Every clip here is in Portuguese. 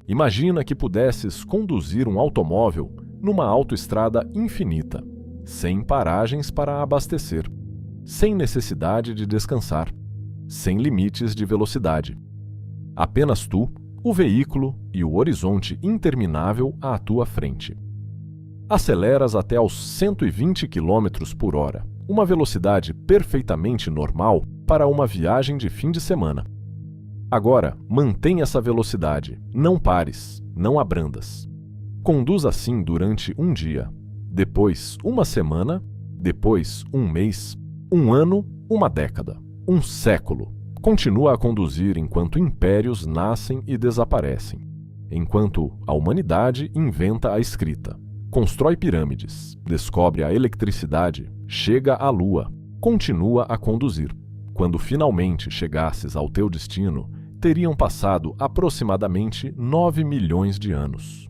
Imagina que pudesses conduzir um automóvel numa autoestrada infinita, sem paragens para abastecer, sem necessidade de descansar, sem limites de velocidade. Apenas tu, o veículo e o horizonte interminável à tua frente. Aceleras até aos 120 km por hora, uma velocidade perfeitamente normal para uma viagem de fim de semana. Agora, mantém essa velocidade, não pares, não abrandas. Conduz assim durante um dia, depois uma semana, depois um mês, um ano, uma década, um século. Continua a conduzir enquanto impérios nascem e desaparecem, enquanto a humanidade inventa a escrita, constrói pirâmides, descobre a eletricidade, chega à Lua, continua a conduzir. Quando finalmente chegasses ao teu destino, teriam passado aproximadamente 9 milhões de anos.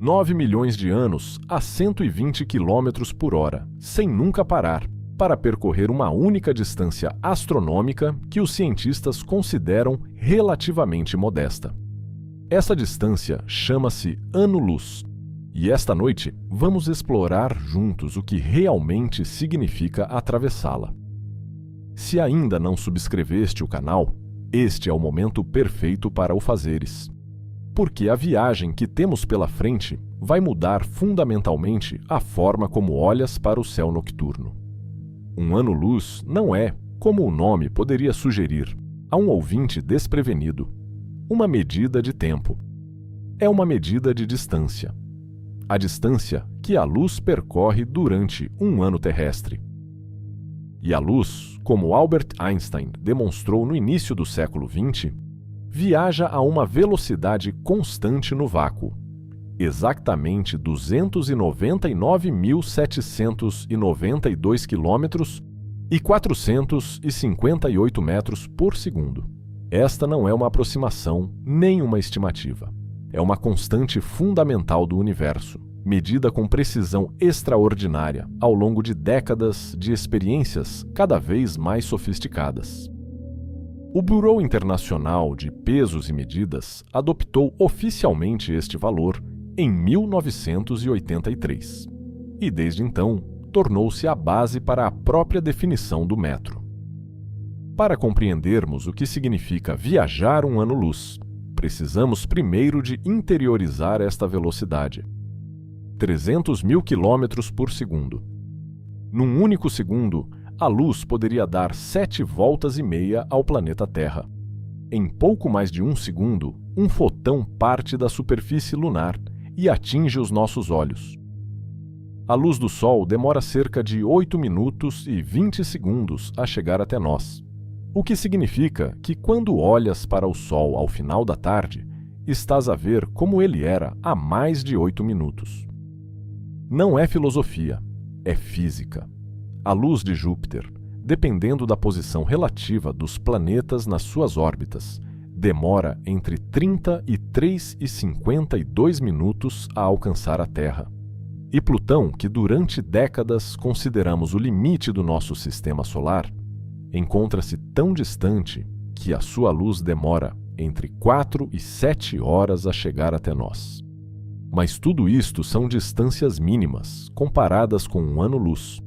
9 milhões de anos a 120 km por hora, sem nunca parar, para percorrer uma única distância astronômica que os cientistas consideram relativamente modesta. Essa distância chama-se ano-luz, e esta noite vamos explorar juntos o que realmente significa atravessá-la. Se ainda não subscreveste o canal, este é o momento perfeito para o fazeres, porque a viagem que temos pela frente vai mudar fundamentalmente a forma como olhas para o céu nocturno. Um ano-luz não é, como o nome poderia sugerir, a um ouvinte desprevenido, uma medida de tempo. É uma medida de distância. A distância que a luz percorre durante um ano terrestre. E a luz, como Albert Einstein demonstrou no início do século XX, viaja a uma velocidade constante no vácuo, exatamente 299.792 km e 458 metros por segundo. Esta não é uma aproximação nem uma estimativa. É uma constante fundamental do universo, medida com precisão extraordinária ao longo de décadas de experiências cada vez mais sofisticadas. O Bureau Internacional de Pesos e Medidas adoptou oficialmente este valor em 1983, e desde então tornou-se a base para a própria definição do metro. Para compreendermos o que significa viajar um ano-luz, precisamos primeiro de interiorizar esta velocidade. 300 mil quilômetros por segundo. Num único segundo, a luz poderia dar 7 voltas e meia ao planeta Terra. Em pouco mais de um segundo, um fotão parte da superfície lunar e atinge os nossos olhos. A luz do Sol demora cerca de 8 minutos e 20 segundos a chegar até nós, o que significa que quando olhas para o Sol ao final da tarde, estás a ver como ele era há mais de 8 minutos. Não é filosofia, é física. A luz de Júpiter, dependendo da posição relativa dos planetas nas suas órbitas, demora entre 33 e 52 minutos a alcançar a Terra. E Plutão, que durante décadas consideramos o limite do nosso sistema solar, encontra-se tão distante que a sua luz demora entre 4 e 7 horas a chegar até nós. Mas tudo isto são distâncias mínimas, comparadas com um ano-luz.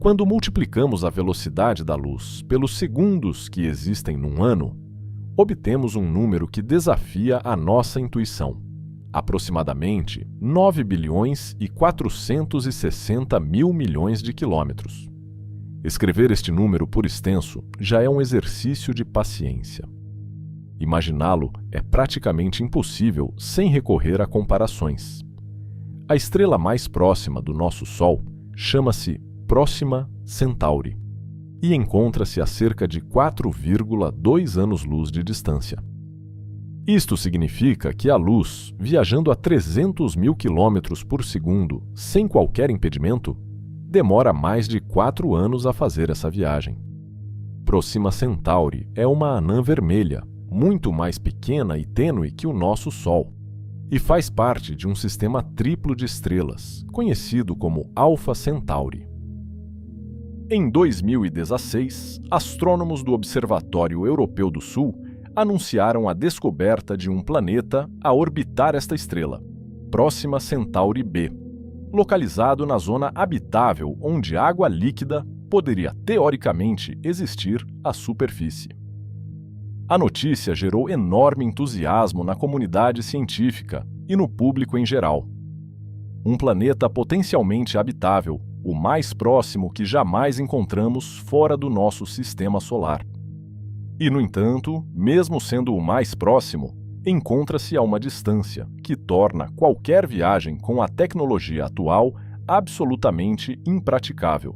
Quando multiplicamos a velocidade da luz pelos segundos que existem num ano, obtemos um número que desafia a nossa intuição. Aproximadamente 9 bilhões e 460 mil milhões de quilômetros. Escrever este número por extenso já é um exercício de paciência. Imaginá-lo é praticamente impossível sem recorrer a comparações. A estrela mais próxima do nosso Sol chama-se Próxima Centauri e encontra-se a cerca de 4,2 anos-luz de distância. Isto significa que a luz, viajando a 300 mil quilômetros por segundo sem qualquer impedimento, demora mais de 4 anos a fazer essa viagem. Próxima Centauri é uma anã vermelha, muito mais pequena e tênue que o nosso Sol, e faz parte de um sistema triplo de estrelas, conhecido como Alpha Centauri. Em 2016, astrônomos do Observatório Europeu do Sul anunciaram a descoberta de um planeta a orbitar esta estrela, Próxima Centauri B, localizado na zona habitável onde água líquida poderia teoricamente existir à superfície. A notícia gerou enorme entusiasmo na comunidade científica e no público em geral. Um planeta potencialmente habitável, o mais próximo que jamais encontramos fora do nosso sistema solar. E, no entanto, mesmo sendo o mais próximo, encontra-se a uma distância que torna qualquer viagem com a tecnologia atual absolutamente impraticável.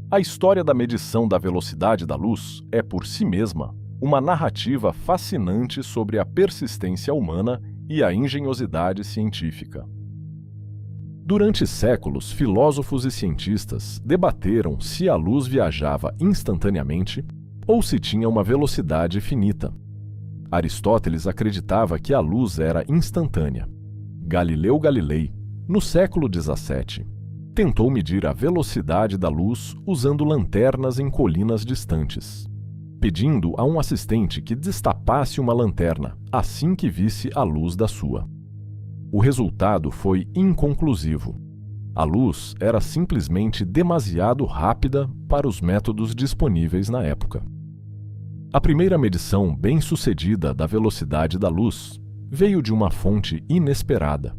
A história da medição da velocidade da luz é, por si mesma, uma narrativa fascinante sobre a persistência humana e a engenhosidade científica. Durante séculos, filósofos e cientistas debateram se a luz viajava instantaneamente ou se tinha uma velocidade finita. Aristóteles acreditava que a luz era instantânea. Galileu Galilei, no século XVII, tentou medir a velocidade da luz usando lanternas em colinas distantes, pedindo a um assistente que destapasse uma lanterna assim que visse a luz da sua. O resultado foi inconclusivo. A luz era simplesmente demasiado rápida para os métodos disponíveis na época. A primeira medição bem-sucedida da velocidade da luz veio de uma fonte inesperada: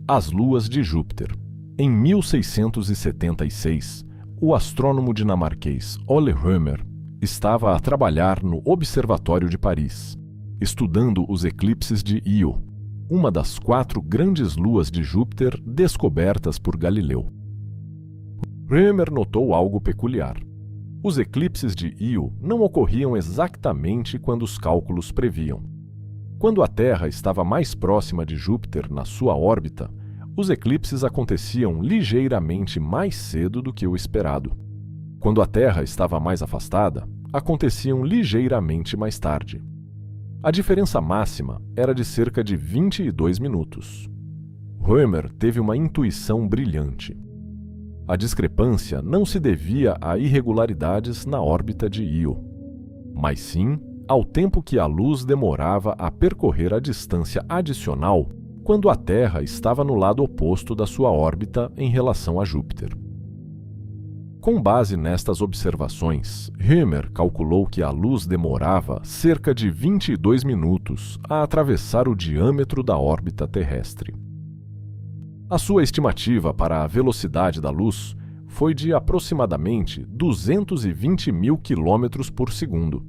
as luas de Júpiter. Em 1676, o astrônomo dinamarquês Ole Rømer estava a trabalhar no Observatório de Paris, estudando os eclipses de Io, uma das 4 grandes luas de Júpiter descobertas por Galileu. Rømer notou algo peculiar. Os eclipses de Io não ocorriam exatamente quando os cálculos previam. Quando a Terra estava mais próxima de Júpiter na sua órbita, os eclipses aconteciam ligeiramente mais cedo do que o esperado. Quando a Terra estava mais afastada, aconteciam ligeiramente mais tarde. A diferença máxima era de cerca de 22 minutos. Rømer teve uma intuição brilhante. A discrepância não se devia a irregularidades na órbita de Io, mas sim ao tempo que a luz demorava a percorrer a distância adicional quando a Terra estava no lado oposto da sua órbita em relação a Júpiter. Com base nestas observações, Rømer calculou que a luz demorava cerca de 22 minutos a atravessar o diâmetro da órbita terrestre. A sua estimativa para a velocidade da luz foi de aproximadamente 220.000 km por segundo,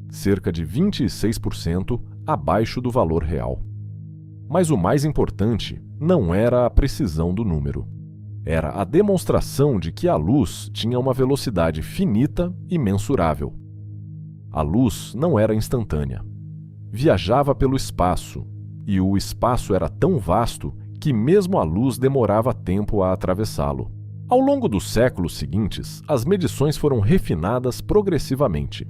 cerca de 26% abaixo do valor real. Mas o mais importante não era a precisão do número. Era a demonstração de que a luz tinha uma velocidade finita e mensurável. A luz não era instantânea. Viajava pelo espaço, e o espaço era tão vasto que mesmo a luz demorava tempo a atravessá-lo. Ao longo dos séculos seguintes, as medições foram refinadas progressivamente.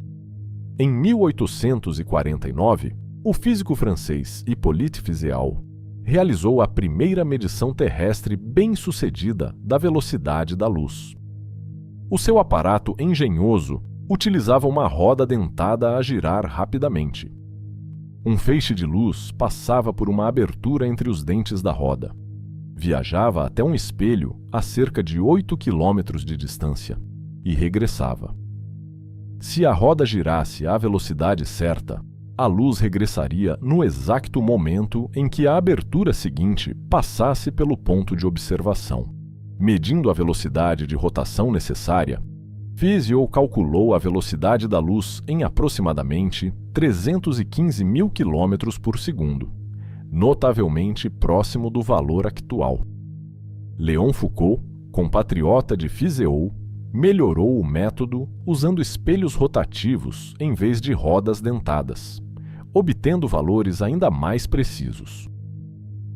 Em 1849, o físico francês Hippolyte Fizeau realizou a primeira medição terrestre bem-sucedida da velocidade da luz. O seu aparato engenhoso utilizava uma roda dentada a girar rapidamente. Um feixe de luz passava por uma abertura entre os dentes da roda. Viajava até um espelho a cerca de 8 quilômetros de distância e regressava. Se a roda girasse à velocidade certa, a luz regressaria no exato momento em que a abertura seguinte passasse pelo ponto de observação. Medindo a velocidade de rotação necessária, Fizeau calculou a velocidade da luz em aproximadamente 315.000 km por segundo, notavelmente próximo do valor atual. Léon Foucault, compatriota de Fizeau, melhorou o método usando espelhos rotativos em vez de rodas dentadas, obtendo valores ainda mais precisos.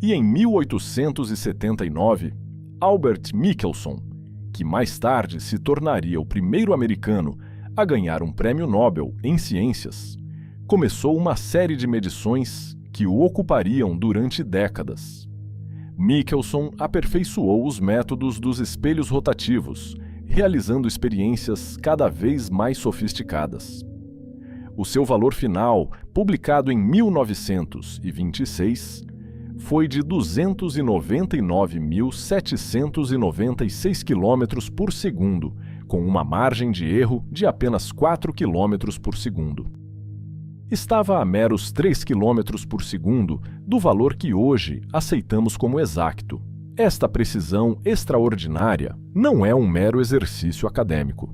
E em 1879, Albert Michelson, que mais tarde se tornaria o primeiro americano a ganhar um prêmio Nobel em ciências, começou uma série de medições que o ocupariam durante décadas. Michelson aperfeiçoou os métodos dos espelhos rotativos, realizando experiências cada vez mais sofisticadas. O seu valor final, publicado em 1926, foi de 299.796 km por segundo, com uma margem de erro de apenas 4 km por segundo. Estava a meros 3 km por segundo do valor que hoje aceitamos como exato. Esta precisão extraordinária não é um mero exercício acadêmico.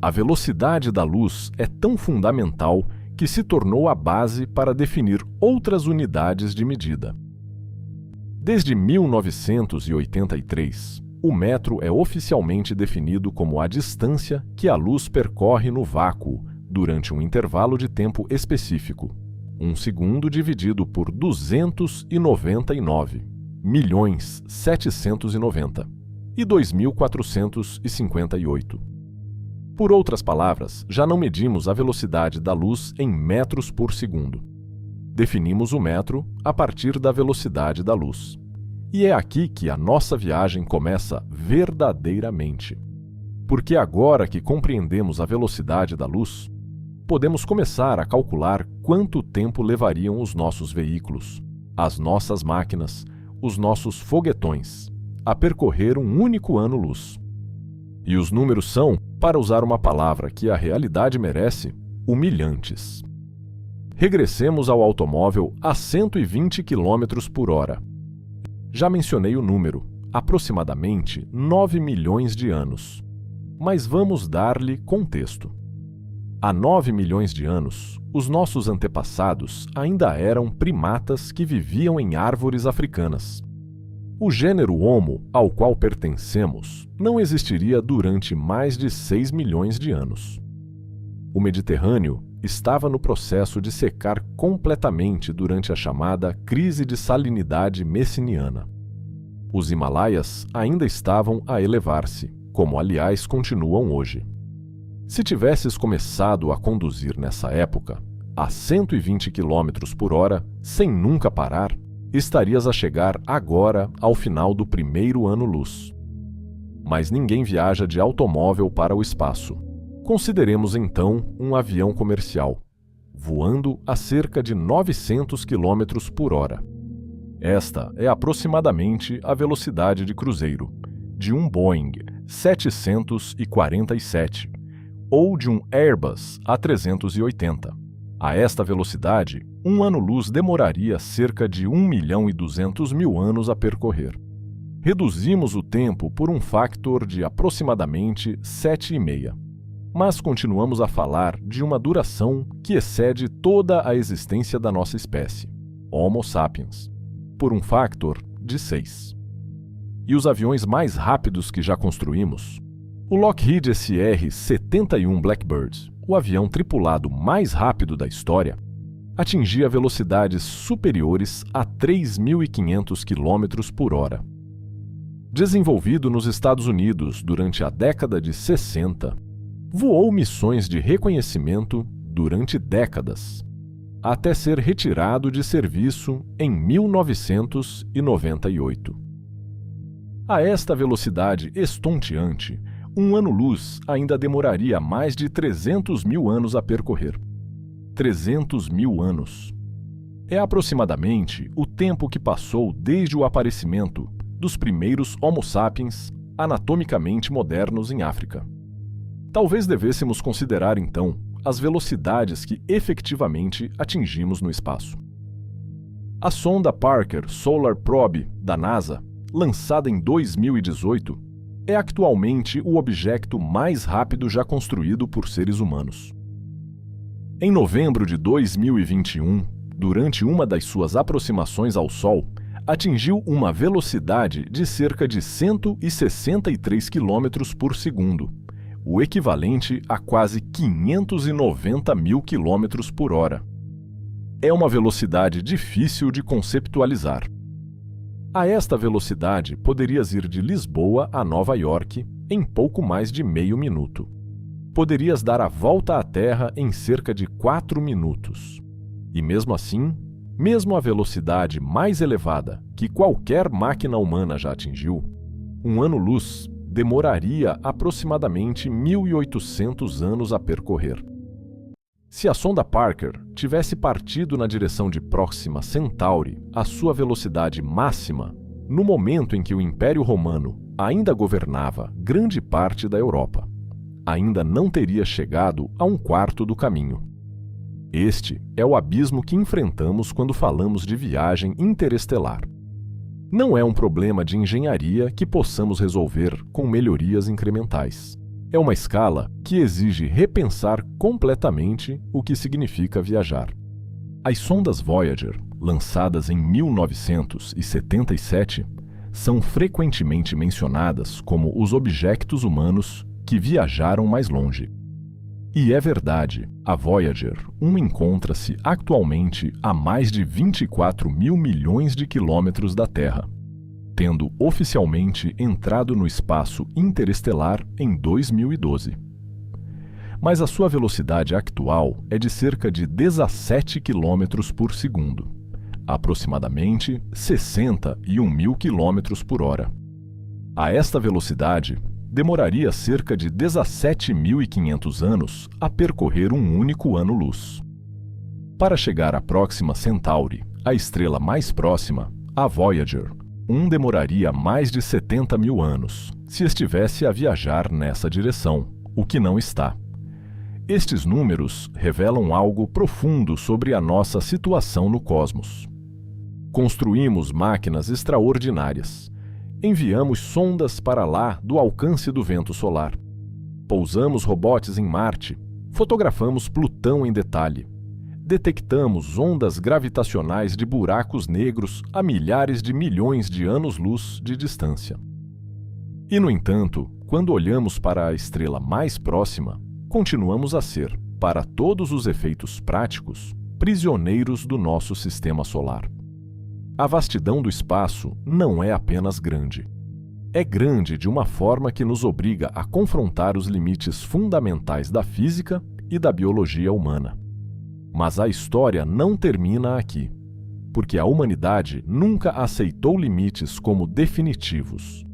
A velocidade da luz é tão fundamental que se tornou a base para definir outras unidades de medida. Desde 1983, o metro é oficialmente definido como a distância que a luz percorre no vácuo durante um intervalo de tempo específico, 1 segundo dividido por 299.790 e 2.458. Por outras palavras, já não medimos a velocidade da luz em metros por segundo. Definimos o metro a partir da velocidade da luz. E é aqui que a nossa viagem começa verdadeiramente. Porque agora que compreendemos a velocidade da luz, podemos começar a calcular quanto tempo levariam os nossos veículos, as nossas máquinas, os nossos foguetões, a percorrer um único ano-luz. E os números são, para usar uma palavra que a realidade merece, humilhantes. Regressemos ao automóvel a 120 km por hora. Já mencionei o número, aproximadamente 9 milhões de anos. Mas vamos dar-lhe contexto. Há 9 milhões de anos, os nossos antepassados ainda eram primatas que viviam em árvores africanas. O gênero Homo, ao qual pertencemos, não existiria durante mais de 6 milhões de anos. O Mediterrâneo estava no processo de secar completamente durante a chamada crise de salinidade messiniana. Os Himalaias ainda estavam a elevar-se, como aliás continuam hoje. Se tivesses começado a conduzir nessa época, a 120 km por hora, sem nunca parar, estarias a chegar agora ao final do primeiro ano-luz. Mas ninguém viaja de automóvel para o espaço. Consideremos então um avião comercial, voando a cerca de 900 km por hora. Esta é aproximadamente a velocidade de cruzeiro de um Boeing 747 ou de um Airbus A380. A esta velocidade, um ano-luz demoraria cerca de 1.200.000 anos a percorrer. Reduzimos o tempo por um factor de aproximadamente 7,5. Mas continuamos a falar de uma duração que excede toda a existência da nossa espécie, Homo sapiens, por um factor de 6. E os aviões mais rápidos que já construímos? O Lockheed SR-71 Blackbird, o avião tripulado mais rápido da história, atingia velocidades superiores a 3.500 km por hora. Desenvolvido nos Estados Unidos durante a década de 60, voou missões de reconhecimento durante décadas, até ser retirado de serviço em 1998. A esta velocidade estonteante, um ano-luz ainda demoraria mais de 300.000 anos a percorrer. 300.000 anos. É aproximadamente o tempo que passou desde o aparecimento dos primeiros Homo sapiens anatomicamente modernos em África. Talvez devêssemos considerar, então, as velocidades que efetivamente atingimos no espaço. A sonda Parker Solar Probe, da NASA, lançada em 2018, é atualmente o objeto mais rápido já construído por seres humanos. Em novembro de 2021, durante uma das suas aproximações ao Sol, atingiu uma velocidade de cerca de 163 km por segundo, o equivalente a quase 590.000 km por hora. É uma velocidade difícil de conceptualizar. A esta velocidade, poderias ir de Lisboa a Nova York em pouco mais de meio minuto. Poderias dar a volta à Terra em cerca de 4 minutos. E mesmo assim, mesmo a velocidade mais elevada que qualquer máquina humana já atingiu, um ano-luz demoraria aproximadamente 1.800 anos a percorrer. Se a sonda Parker tivesse partido na direção de Próxima Centauri à sua velocidade máxima, no momento em que o Império Romano ainda governava grande parte da Europa, ainda não teria chegado a um quarto do caminho. Este é o abismo que enfrentamos quando falamos de viagem interestelar. Não é um problema de engenharia que possamos resolver com melhorias incrementais. É uma escala que exige repensar completamente o que significa viajar. As sondas Voyager, lançadas em 1977, são frequentemente mencionadas como os objetos humanos que viajaram mais longe. E é verdade, a Voyager 1 encontra-se atualmente a mais de 24 mil milhões de quilômetros da Terra, tendo oficialmente entrado no espaço interestelar em 2012. Mas a sua velocidade atual é de cerca de 17 km por segundo, aproximadamente 61 mil km por hora. A esta velocidade, demoraria cerca de 17.500 anos a percorrer um único ano-luz. Para chegar à Próxima Centauri, a estrela mais próxima, a Voyager 1 demoraria mais de 70 mil anos, se estivesse a viajar nessa direção, o que não está. Estes números revelam algo profundo sobre a nossa situação no cosmos. Construímos máquinas extraordinárias. Enviamos sondas para lá do alcance do vento solar. Pousamos robotes em Marte. Fotografamos Plutão em detalhe. Detectamos ondas gravitacionais de buracos negros a milhares de milhões de anos-luz de distância. E, no entanto, quando olhamos para a estrela mais próxima, continuamos a ser, para todos os efeitos práticos, prisioneiros do nosso sistema solar. A vastidão do espaço não é apenas grande. É grande de uma forma que nos obriga a confrontar os limites fundamentais da física e da biologia humana. Mas a história não termina aqui, porque a humanidade nunca aceitou limites como definitivos.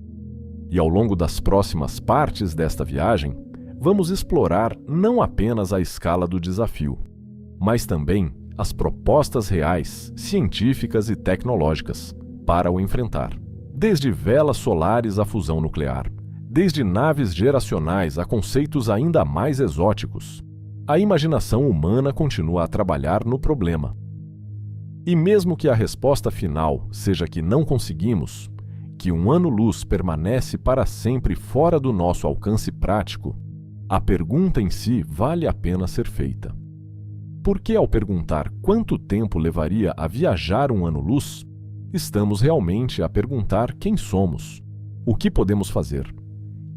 E ao longo das próximas partes desta viagem, vamos explorar não apenas a escala do desafio, mas também as propostas reais, científicas e tecnológicas para o enfrentar. Desde velas solares à fusão nuclear, desde naves geracionais a conceitos ainda mais exóticos, a imaginação humana continua a trabalhar no problema. E mesmo que a resposta final seja que não conseguimos, que um ano-luz permanece para sempre fora do nosso alcance prático, a pergunta em si vale a pena ser feita. Porque ao perguntar quanto tempo levaria a viajar um ano-luz, estamos realmente a perguntar quem somos, o que podemos fazer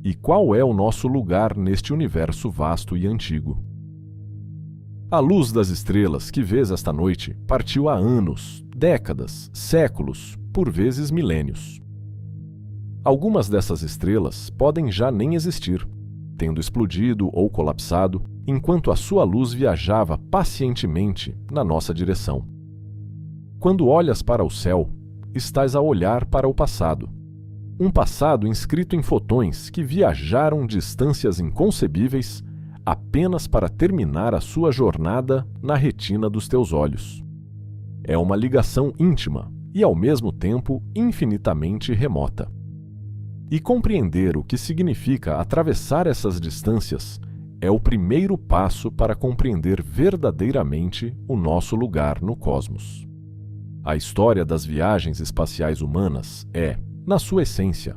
e qual é o nosso lugar neste universo vasto e antigo. A luz das estrelas que vês esta noite partiu há anos, décadas, séculos, por vezes milênios. Algumas dessas estrelas podem já nem existir, tendo explodido ou colapsado, enquanto a sua luz viajava pacientemente na nossa direção. Quando olhas para o céu, estás a olhar para o passado. Um passado inscrito em fotões que viajaram distâncias inconcebíveis apenas para terminar a sua jornada na retina dos teus olhos. É uma ligação íntima e, ao mesmo tempo, infinitamente remota. E compreender o que significa atravessar essas distâncias é o primeiro passo para compreender verdadeiramente o nosso lugar no cosmos. A história das viagens espaciais humanas é, na sua essência,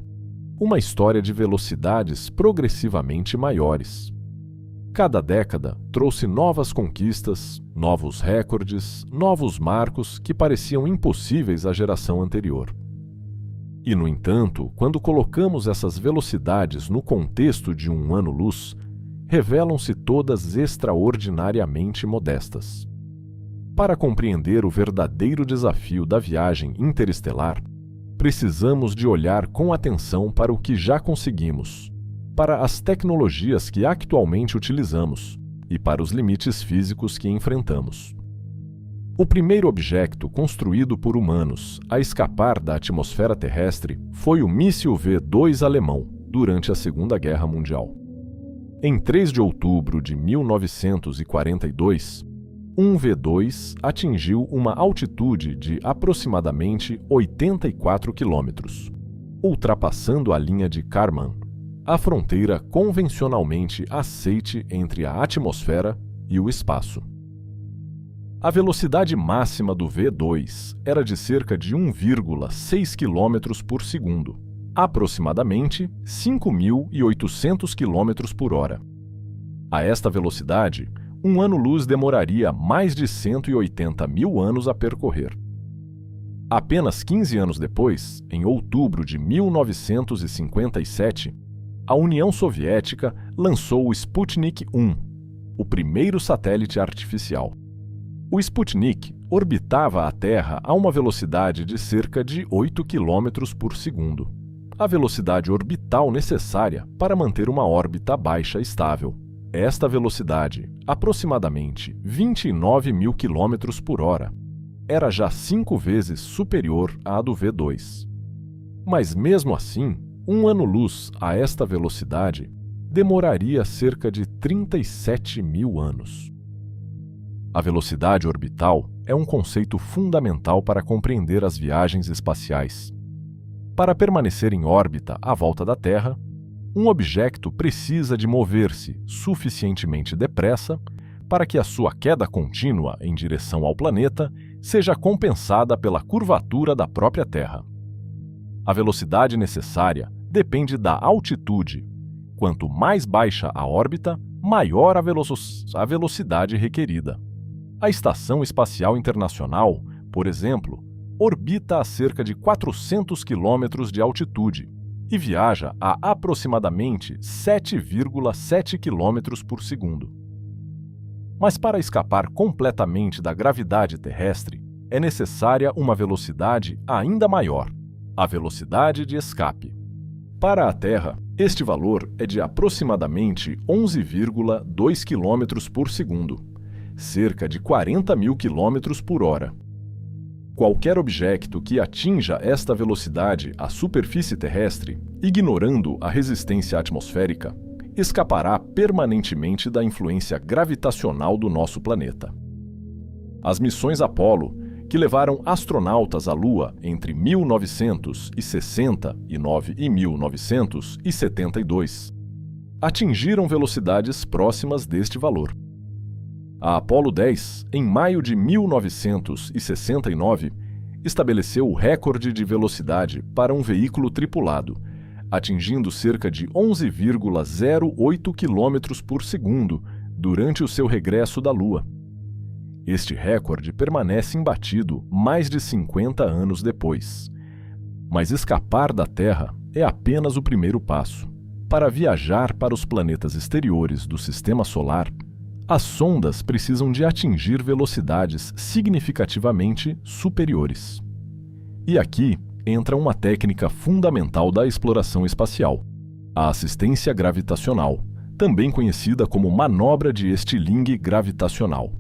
uma história de velocidades progressivamente maiores. Cada década trouxe novas conquistas, novos recordes, novos marcos que pareciam impossíveis à geração anterior. E, no entanto, quando colocamos essas velocidades no contexto de um ano-luz, revelam-se todas extraordinariamente modestas. Para compreender o verdadeiro desafio da viagem interestelar, precisamos de olhar com atenção para o que já conseguimos, para as tecnologias que atualmente utilizamos e para os limites físicos que enfrentamos. O primeiro objeto construído por humanos a escapar da atmosfera terrestre foi o míssil V-2 alemão, durante a Segunda Guerra Mundial. Em 3 de outubro de 1942, um V2 atingiu uma altitude de aproximadamente 84 quilômetros, ultrapassando a linha de Kármán, a fronteira convencionalmente aceite entre a atmosfera e o espaço. A velocidade máxima do V2 era de cerca de 1,6 km por segundo, aproximadamente 5.800 km por hora. A esta velocidade, um ano-luz demoraria mais de 180 mil anos a percorrer. Apenas 15 anos depois, em outubro de 1957, a União Soviética lançou o Sputnik 1, o primeiro satélite artificial. O Sputnik orbitava a Terra a uma velocidade de cerca de 8 km por segundo, a velocidade orbital necessária para manter uma órbita baixa estável. Esta velocidade, aproximadamente 29 mil km por hora, era já 5 vezes superior à do V2. Mas mesmo assim, um ano-luz a esta velocidade demoraria cerca de 37 mil anos. A velocidade orbital é um conceito fundamental para compreender as viagens espaciais. Para permanecer em órbita à volta da Terra, um objeto precisa de mover-se suficientemente depressa para que a sua queda contínua em direção ao planeta seja compensada pela curvatura da própria Terra. A velocidade necessária depende da altitude. Quanto mais baixa a órbita, maior a velocidade requerida. A Estação Espacial Internacional, por exemplo, orbita a cerca de 400 km de altitude e viaja a aproximadamente 7,7 km por segundo. Mas para escapar completamente da gravidade terrestre, é necessária uma velocidade ainda maior, a velocidade de escape. Para a Terra, este valor é de aproximadamente 11,2 km por segundo, cerca de 40 mil km por hora. Qualquer objeto que atinja esta velocidade à superfície terrestre, ignorando a resistência atmosférica, escapará permanentemente da influência gravitacional do nosso planeta. As missões Apollo, que levaram astronautas à Lua entre 1969 e 1972, atingiram velocidades próximas deste valor. A Apollo 10, em maio de 1969, estabeleceu o recorde de velocidade para um veículo tripulado, atingindo cerca de 11,08 km por segundo durante o seu regresso da Lua. Este recorde permanece imbatido mais de 50 anos depois. Mas escapar da Terra é apenas o primeiro passo. Para viajar para os planetas exteriores do Sistema Solar, as sondas precisam de atingir velocidades significativamente superiores. E aqui entra uma técnica fundamental da exploração espacial, a assistência gravitacional, também conhecida como manobra de estilingue gravitacional.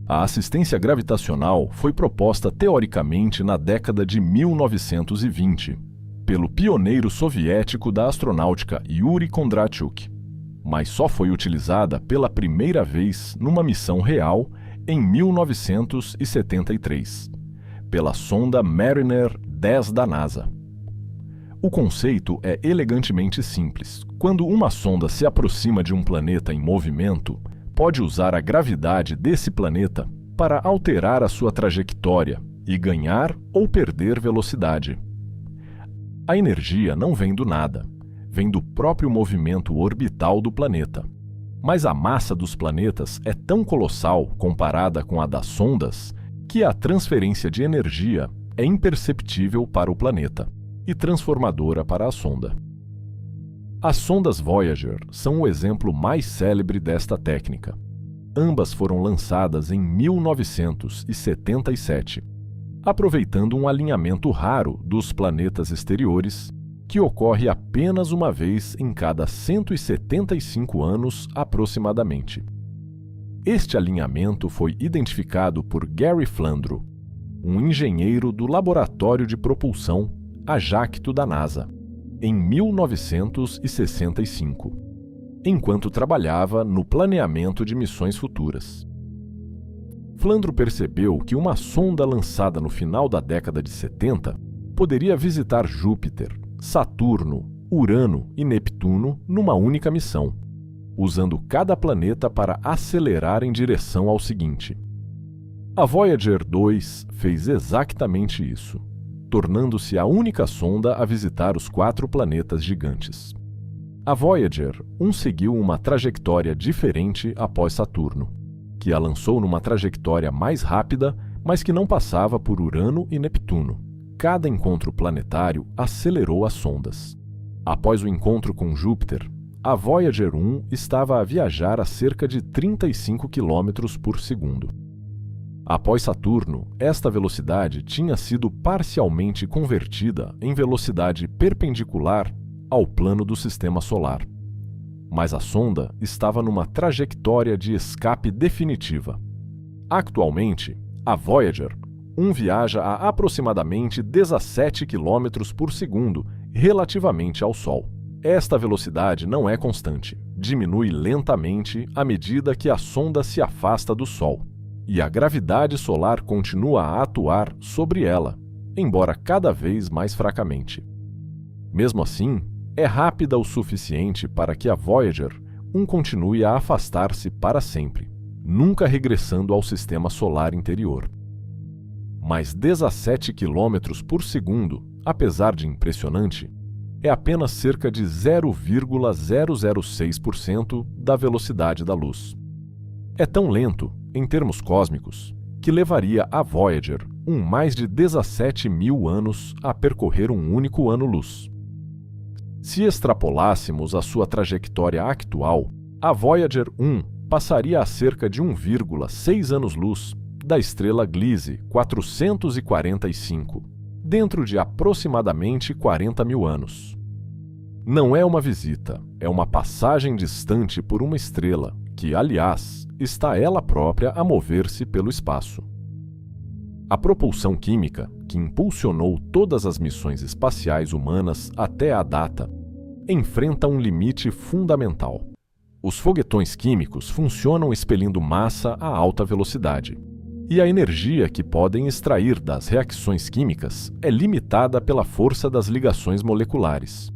A assistência gravitacional foi proposta teoricamente na década de 1920, pelo pioneiro soviético da astronáutica Yuri Kondratyuk, mas só foi utilizada pela primeira vez numa missão real em 1973, pela sonda Mariner 10 da NASA. O conceito é elegantemente simples. Quando uma sonda se aproxima de um planeta em movimento, pode usar a gravidade desse planeta para alterar a sua trajetória e ganhar ou perder velocidade. A energia não vem do nada, vem do próprio movimento orbital do planeta. Mas a massa dos planetas é tão colossal comparada com a das sondas que a transferência de energia é imperceptível para o planeta e transformadora para a sonda. As sondas Voyager são o exemplo mais célebre desta técnica. Ambas foram lançadas em 1977, aproveitando um alinhamento raro dos planetas exteriores, que ocorre apenas uma vez em cada 175 anos aproximadamente. Este alinhamento foi identificado por Gary Flandro, um engenheiro do Laboratório de Propulsão AJACTO da NASA, em 1965. enquanto trabalhava no planeamento de missões futuras. Flandro percebeu que uma sonda lançada no final da década de 70 poderia visitar Júpiter, Saturno, Urano e Neptuno numa única missão, usando cada planeta para acelerar em direção ao seguinte. A Voyager 2 fez exatamente isso, tornando-se a única sonda a visitar os 4 planetas gigantes. A Voyager 1 seguiu uma trajetória diferente após Saturno, que a lançou numa trajetória mais rápida, mas que não passava por Urano e Neptuno. Cada encontro planetário acelerou as sondas. Após o encontro com Júpiter, a Voyager 1 estava a viajar a cerca de 35 km por segundo. Após Saturno, esta velocidade tinha sido parcialmente convertida em velocidade perpendicular ao plano do Sistema Solar. Mas a sonda estava numa trajetória de escape definitiva. Atualmente, a Voyager 1 viaja a aproximadamente 17 km por segundo relativamente ao Sol. Esta velocidade não é constante, diminui lentamente à medida que a sonda se afasta do Sol, e a gravidade solar continua a atuar sobre ela, embora cada vez mais fracamente. Mesmo assim, é rápida o suficiente para que a Voyager 1 continue a afastar-se para sempre, nunca regressando ao sistema solar interior. Mas 17 km por segundo, apesar de impressionante, é apenas cerca de 0,006% da velocidade da luz. É tão lento, em termos cósmicos, que levaria a Voyager mais de 17.000 anos a percorrer um único ano-luz. Se extrapolássemos a sua trajetória atual, a Voyager 1 passaria a cerca de 1,6 anos-luz da estrela Gliese 445, dentro de aproximadamente 40.000 anos. Não é uma visita, é uma passagem distante por uma estrela, que, aliás, está ela própria a mover-se pelo espaço. A propulsão química, que impulsionou todas as missões espaciais humanas até a data, enfrenta um limite fundamental. Os foguetões químicos funcionam expelindo massa a alta velocidade, e a energia que podem extrair das reações químicas é limitada pela força das ligações moleculares.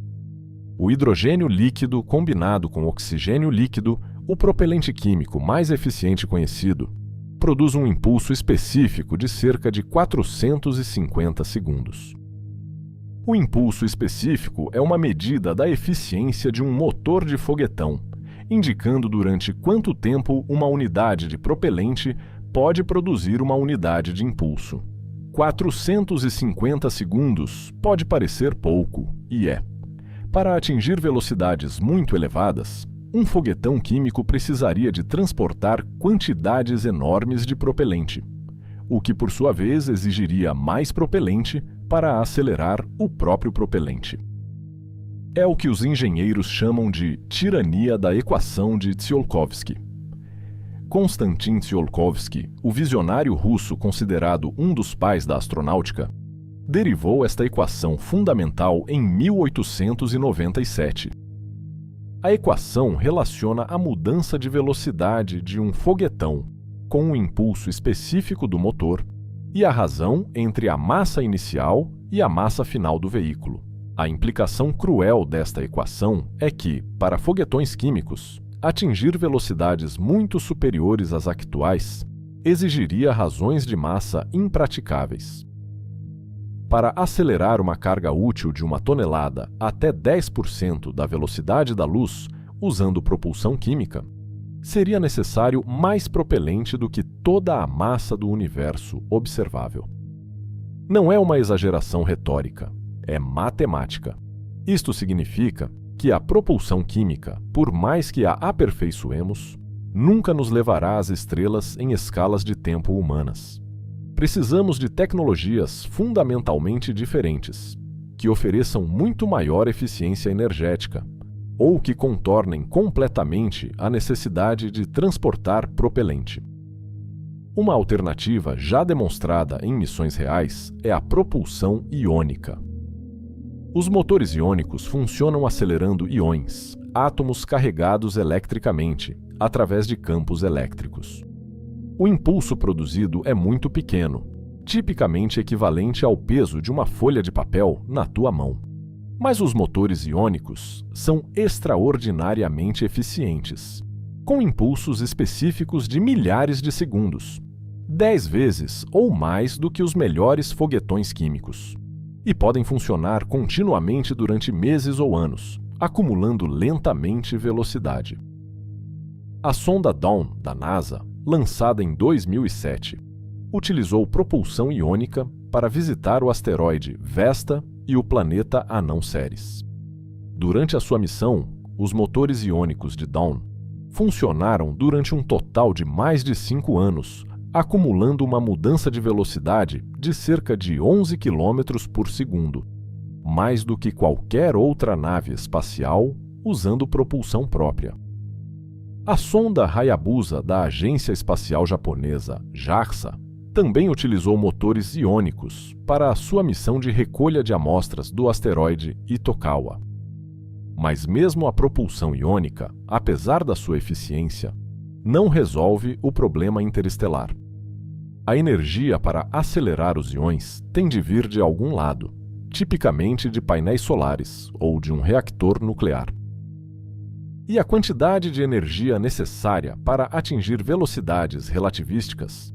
O hidrogênio líquido combinado com oxigênio líquido, o propelente químico mais eficiente conhecido, produz um impulso específico de cerca de 450 segundos. O impulso específico é uma medida da eficiência de um motor de foguetão, indicando durante quanto tempo uma unidade de propelente pode produzir uma unidade de impulso. 450 segundos pode parecer pouco, e é. Para atingir velocidades muito elevadas, um foguetão químico precisaria de transportar quantidades enormes de propelente, o que por sua vez exigiria mais propelente para acelerar o próprio propelente. É o que os engenheiros chamam de tirania da equação de Tsiolkovsky. Konstantin Tsiolkovsky, o visionário russo considerado um dos pais da astronáutica, derivou esta equação fundamental em 1897. A equação relaciona a mudança de velocidade de um foguetão com o impulso específico do motor e a razão entre a massa inicial e a massa final do veículo. A implicação cruel desta equação é que, para foguetões químicos, atingir velocidades muito superiores às atuais exigiria razões de massa impraticáveis. Para acelerar uma carga útil de 1 tonelada até 10% da velocidade da luz usando propulsão química, seria necessário mais propelente do que toda a massa do universo observável. Não é uma exageração retórica, é matemática. Isto significa que a propulsão química, por mais que a aperfeiçoemos, nunca nos levará às estrelas em escalas de tempo humanas. Precisamos de tecnologias fundamentalmente diferentes, que ofereçam muito maior eficiência energética, ou que contornem completamente a necessidade de transportar propelente. Uma alternativa já demonstrada em missões reais é a propulsão iônica. Os motores iônicos funcionam acelerando íons, átomos carregados eletricamente, através de campos elétricos. O impulso produzido é muito pequeno, tipicamente equivalente ao peso de uma folha de papel na tua mão. Mas os motores iônicos são extraordinariamente eficientes, com impulsos específicos de milhares de segundos, 10 vezes ou mais do que os melhores foguetões químicos, e podem funcionar continuamente durante meses ou anos, acumulando lentamente velocidade. A sonda Dawn, da NASA, lançada em 2007, utilizou propulsão iônica para visitar o asteroide Vesta e o planeta anão Ceres. Durante a sua missão, os motores iônicos de Dawn funcionaram durante um total de mais de 5 anos, acumulando uma mudança de velocidade de cerca de 11 km por segundo, mais do que qualquer outra nave espacial usando propulsão própria. A sonda Hayabusa da Agência Espacial Japonesa, JAXA, também utilizou motores iônicos para a sua missão de recolha de amostras do asteroide Itokawa. Mas mesmo a propulsão iônica, apesar da sua eficiência, não resolve o problema interestelar. A energia para acelerar os íons tem de vir de algum lado, tipicamente de painéis solares ou de um reator nuclear. E a quantidade de energia necessária para atingir velocidades relativísticas,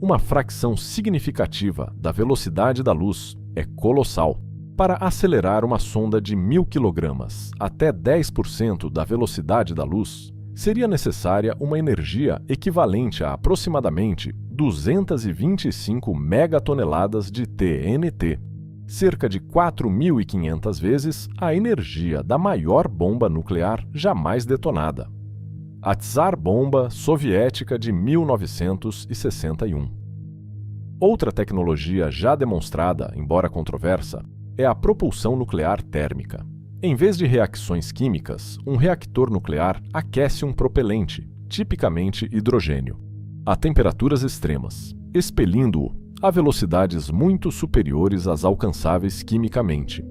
uma fração significativa da velocidade da luz, é colossal. Para acelerar uma sonda de 1.000 kg até 10% da velocidade da luz, seria necessária uma energia equivalente a aproximadamente 225 megatoneladas de TNT, cerca de 4.500 vezes a energia da maior bomba nuclear jamais detonada, a Tsar Bomba soviética de 1961. Outra tecnologia já demonstrada, embora controversa, é a propulsão nuclear térmica. Em vez de reações químicas, um reator nuclear aquece um propelente, tipicamente hidrogênio, a temperaturas extremas, expelindo-o a velocidades muito superiores às alcançáveis quimicamente.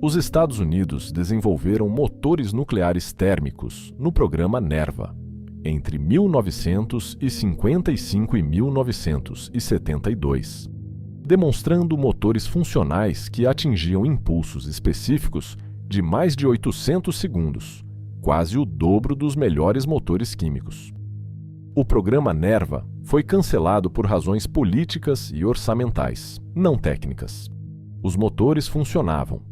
Os Estados Unidos desenvolveram motores nucleares térmicos no programa NERVA, entre 1955 e 1972, demonstrando motores funcionais que atingiam impulsos específicos de mais de 800 segundos, quase o dobro dos melhores motores químicos. O programa NERVA foi cancelado por razões políticas e orçamentais, não técnicas. Os motores funcionavam,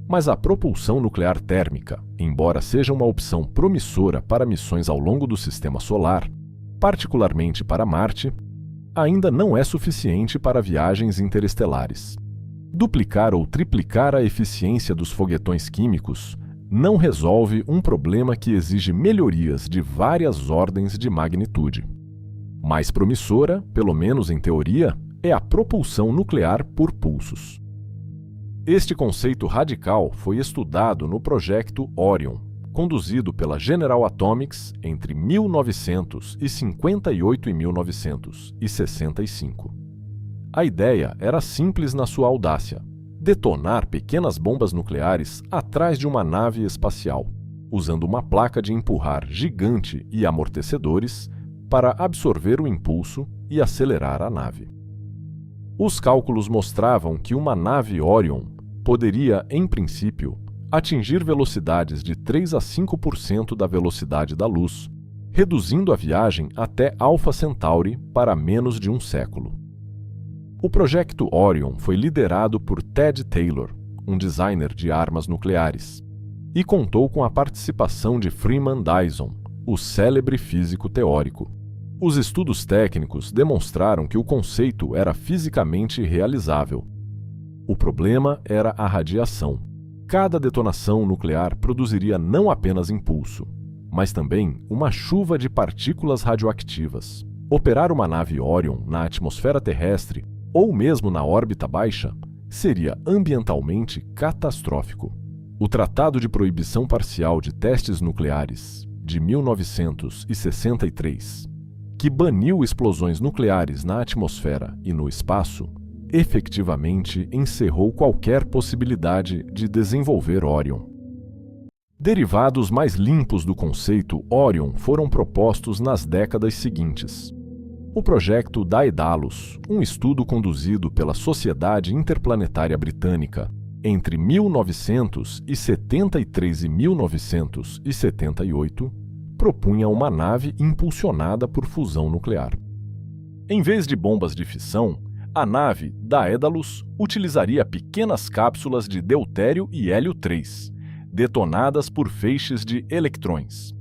mas a propulsão nuclear térmica, embora seja uma opção promissora para missões ao longo do Sistema Solar, particularmente para Marte, ainda não é suficiente para viagens interestelares. Duplicar ou triplicar a eficiência dos foguetões químicos não resolve um problema que exige melhorias de várias ordens de magnitude. Mais promissora, pelo menos em teoria, é a propulsão nuclear por pulsos. Este conceito radical foi estudado no projeto Orion, conduzido pela General Atomics entre 1958 e 1965. A ideia era simples na sua audácia: detonar pequenas bombas nucleares atrás de uma nave espacial, usando uma placa de empurrar gigante e amortecedores para absorver o impulso e acelerar a nave. Os cálculos mostravam que uma nave Orion poderia, em princípio, atingir velocidades de 3 a 5% da velocidade da luz, reduzindo a viagem até Alpha Centauri para menos de um século. O projeto Orion foi liderado por Ted Taylor, um designer de armas nucleares, e contou com a participação de Freeman Dyson, o célebre físico teórico. Os estudos técnicos demonstraram que o conceito era fisicamente realizável. O problema era a radiação. Cada detonação nuclear produziria não apenas impulso, mas também uma chuva de partículas radioativas. Operar uma nave Orion na atmosfera terrestre ou mesmo na órbita baixa seria ambientalmente catastrófico. O Tratado de Proibição Parcial de Testes Nucleares, de 1963, que baniu explosões nucleares na atmosfera e no espaço, efetivamente encerrou qualquer possibilidade de desenvolver Orion. Derivados mais limpos do conceito Orion foram propostos nas décadas seguintes. O projeto Daedalus, um estudo conduzido pela Sociedade Interplanetária Britânica entre 1973 e 1978, propunha uma nave impulsionada por fusão nuclear. Em vez de bombas de fissão, a nave Daedalus utilizaria pequenas cápsulas de deutério e hélio 3, detonadas por feixes de electrões.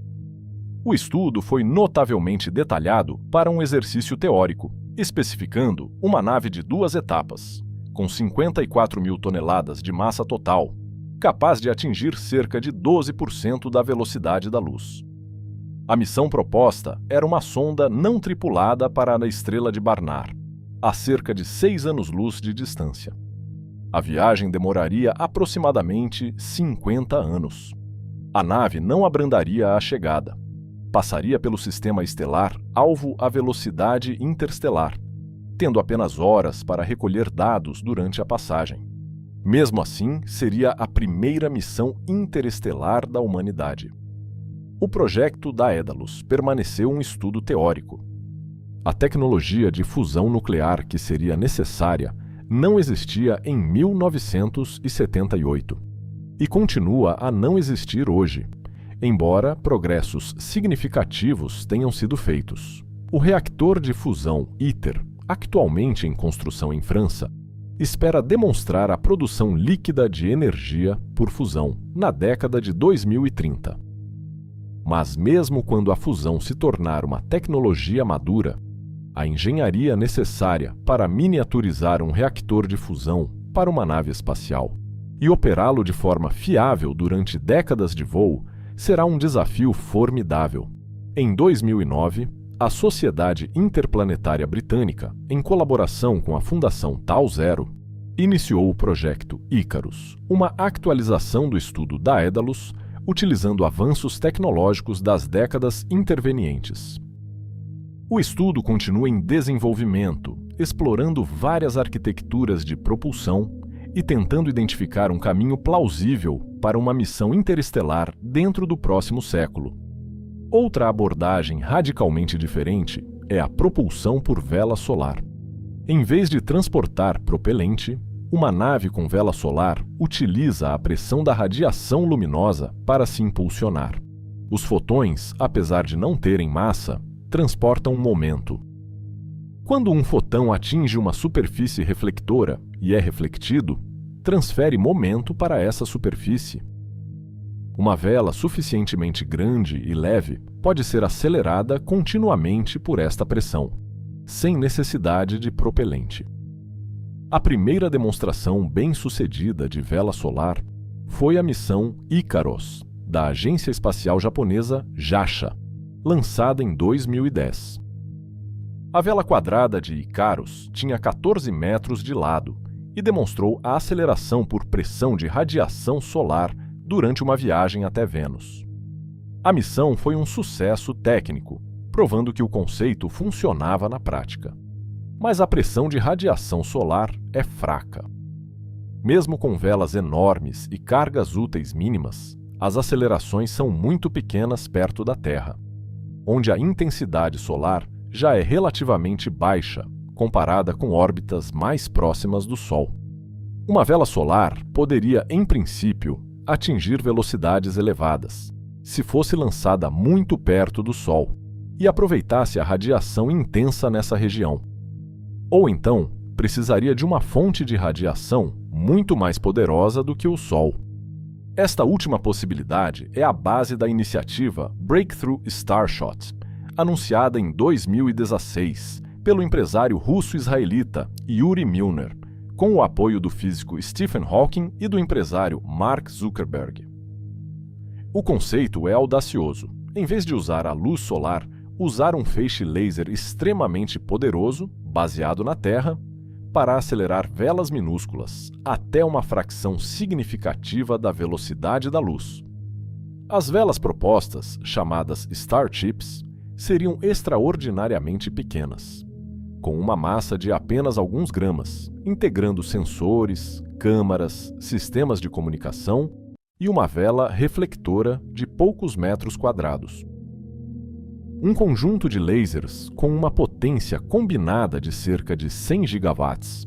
O estudo foi notavelmente detalhado para um exercício teórico, especificando uma nave de 2 etapas, com 54 mil toneladas de massa total, capaz de atingir cerca de 12% da velocidade da luz. A missão proposta era uma sonda não tripulada para a estrela de Barnard, a cerca de 6 anos-luz de distância. A viagem demoraria aproximadamente 50 anos. A nave não abrandaria à chegada. Passaria pelo sistema estelar alvo à velocidade interestelar, tendo apenas horas para recolher dados durante a passagem. Mesmo assim, seria a primeira missão interestelar da humanidade. O projeto Daedalus permaneceu um estudo teórico. A tecnologia de fusão nuclear que seria necessária não existia em 1978 e continua a não existir hoje, embora progressos significativos tenham sido feitos. O reactor de fusão ITER, atualmente em construção em França, espera demonstrar a produção líquida de energia por fusão na década de 2030. Mas mesmo quando a fusão se tornar uma tecnologia madura, a engenharia necessária para miniaturizar um reactor de fusão para uma nave espacial e operá-lo de forma fiável durante décadas de voo será um desafio formidável. Em 2009, a Sociedade Interplanetária Britânica, em colaboração com a Fundação Tau Zero, iniciou o projeto Icarus, uma atualização do estudo Daedalus, utilizando avanços tecnológicos das décadas intervenientes. O estudo continua em desenvolvimento, explorando várias arquiteturas de propulsão e tentando identificar um caminho plausível para uma missão interestelar dentro do próximo século. Outra abordagem radicalmente diferente é a propulsão por vela solar. Em vez de transportar propelente, uma nave com vela solar utiliza a pressão da radiação luminosa para se impulsionar. Os fotões, apesar de não terem massa, transportam momento. Quando um fotão atinge uma superfície reflectora e é refletido, transfere momento para essa superfície. Uma vela suficientemente grande e leve pode ser acelerada continuamente por esta pressão, sem necessidade de propelente. A primeira demonstração bem-sucedida de vela solar foi a missão Icaros, da Agência Espacial Japonesa JAXA, lançada em 2010. A vela quadrada de Icarus tinha 14 metros de lado e demonstrou a aceleração por pressão de radiação solar durante uma viagem até Vênus. A missão foi um sucesso técnico, provando que o conceito funcionava na prática. Mas a pressão de radiação solar é fraca. Mesmo com velas enormes e cargas úteis mínimas, as acelerações são muito pequenas perto da Terra, onde a intensidade solar já é relativamente baixa, comparada com órbitas mais próximas do Sol. Uma vela solar poderia, em princípio, atingir velocidades elevadas, se fosse lançada muito perto do Sol e aproveitasse a radiação intensa nessa região. Ou então, precisaria de uma fonte de radiação muito mais poderosa do que o Sol. Esta última possibilidade é a base da iniciativa Breakthrough Starshot, anunciada em 2016 pelo empresário russo-israelita Yuri Milner, com o apoio do físico Stephen Hawking e do empresário Mark Zuckerberg. O conceito é audacioso. Em vez de usar a luz solar, usar um feixe laser extremamente poderoso, baseado na Terra, para acelerar velas minúsculas até uma fração significativa da velocidade da luz. As velas propostas, chamadas Starships, seriam extraordinariamente pequenas. com uma massa de apenas alguns gramas, integrando sensores, câmaras, sistemas de comunicação e uma vela reflectora de poucos metros quadrados. Um conjunto de lasers com uma potência combinada de cerca de 100 gigawatts,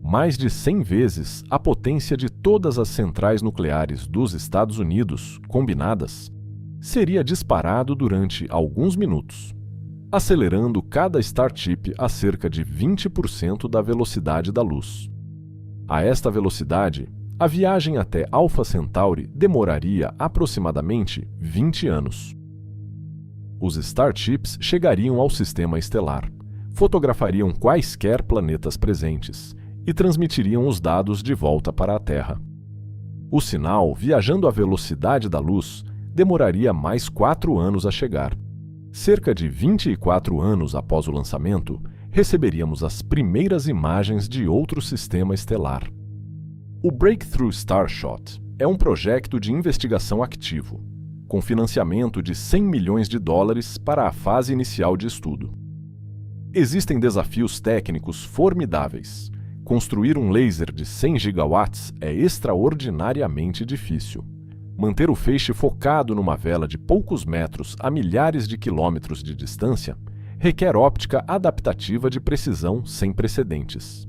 mais de 100 vezes a potência de todas as centrais nucleares dos Estados Unidos combinadas, seria disparado durante alguns minutos, acelerando cada Starship a cerca de 20% da velocidade da luz. A esta velocidade, a viagem até Alpha Centauri demoraria aproximadamente 20 anos. Os Starships chegariam ao sistema estelar, fotografariam quaisquer planetas presentes e transmitiriam os dados de volta para a Terra. O sinal, viajando à velocidade da luz, demoraria mais 4 anos a chegar. Cerca de 24 anos após o lançamento, receberíamos as primeiras imagens de outro sistema estelar. O Breakthrough Starshot é um projeto de investigação ativo, com financiamento de $100 milhões para a fase inicial de estudo. Existem desafios técnicos formidáveis. Construir um laser de 100 gigawatts é extraordinariamente difícil. Manter o feixe focado numa vela de poucos metros a milhares de quilômetros de distância requer óptica adaptativa de precisão sem precedentes.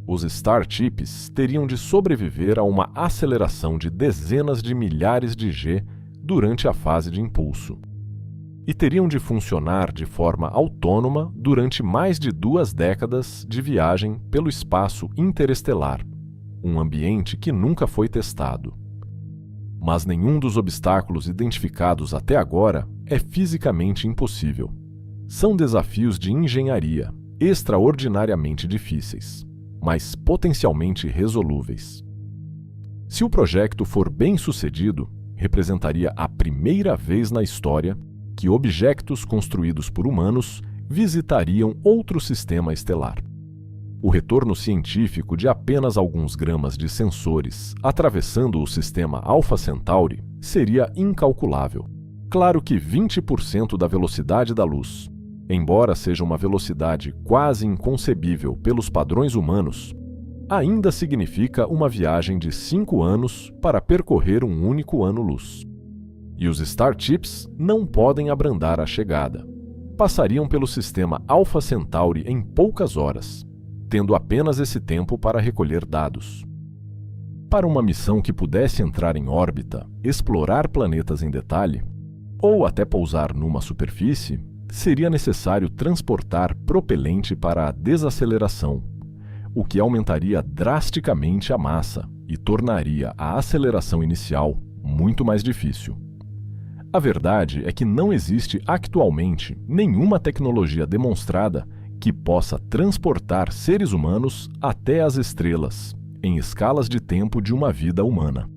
Os Starships teriam de sobreviver a uma aceleração de dezenas de milhares de G durante a fase de impulso, e teriam de funcionar de forma autônoma durante mais de 2 décadas de viagem pelo espaço interestelar, um ambiente que nunca foi testado. Mas nenhum dos obstáculos identificados até agora é fisicamente impossível. São desafios de engenharia extraordinariamente difíceis, mas potencialmente resolúveis. Se o projeto for bem sucedido, representaria a primeira vez na história que objetos construídos por humanos visitariam outro sistema estelar. O retorno científico de apenas alguns gramas de sensores atravessando o sistema Alpha Centauri seria incalculável. Claro que 20% da velocidade da luz, embora seja uma velocidade quase inconcebível pelos padrões humanos, ainda significa uma viagem de 5 anos para percorrer um único ano-luz. E os Starships não podem abrandar a chegada. Passariam pelo sistema Alpha Centauri em poucas horas, tendo apenas esse tempo para recolher dados. Para uma missão que pudesse entrar em órbita, explorar planetas em detalhe, ou até pousar numa superfície, seria necessário transportar propelente para a desaceleração, o que aumentaria drasticamente a massa e tornaria a aceleração inicial muito mais difícil. A verdade é que não existe atualmente nenhuma tecnologia demonstrada que possa transportar seres humanos até as estrelas, em escalas de tempo de uma vida humana.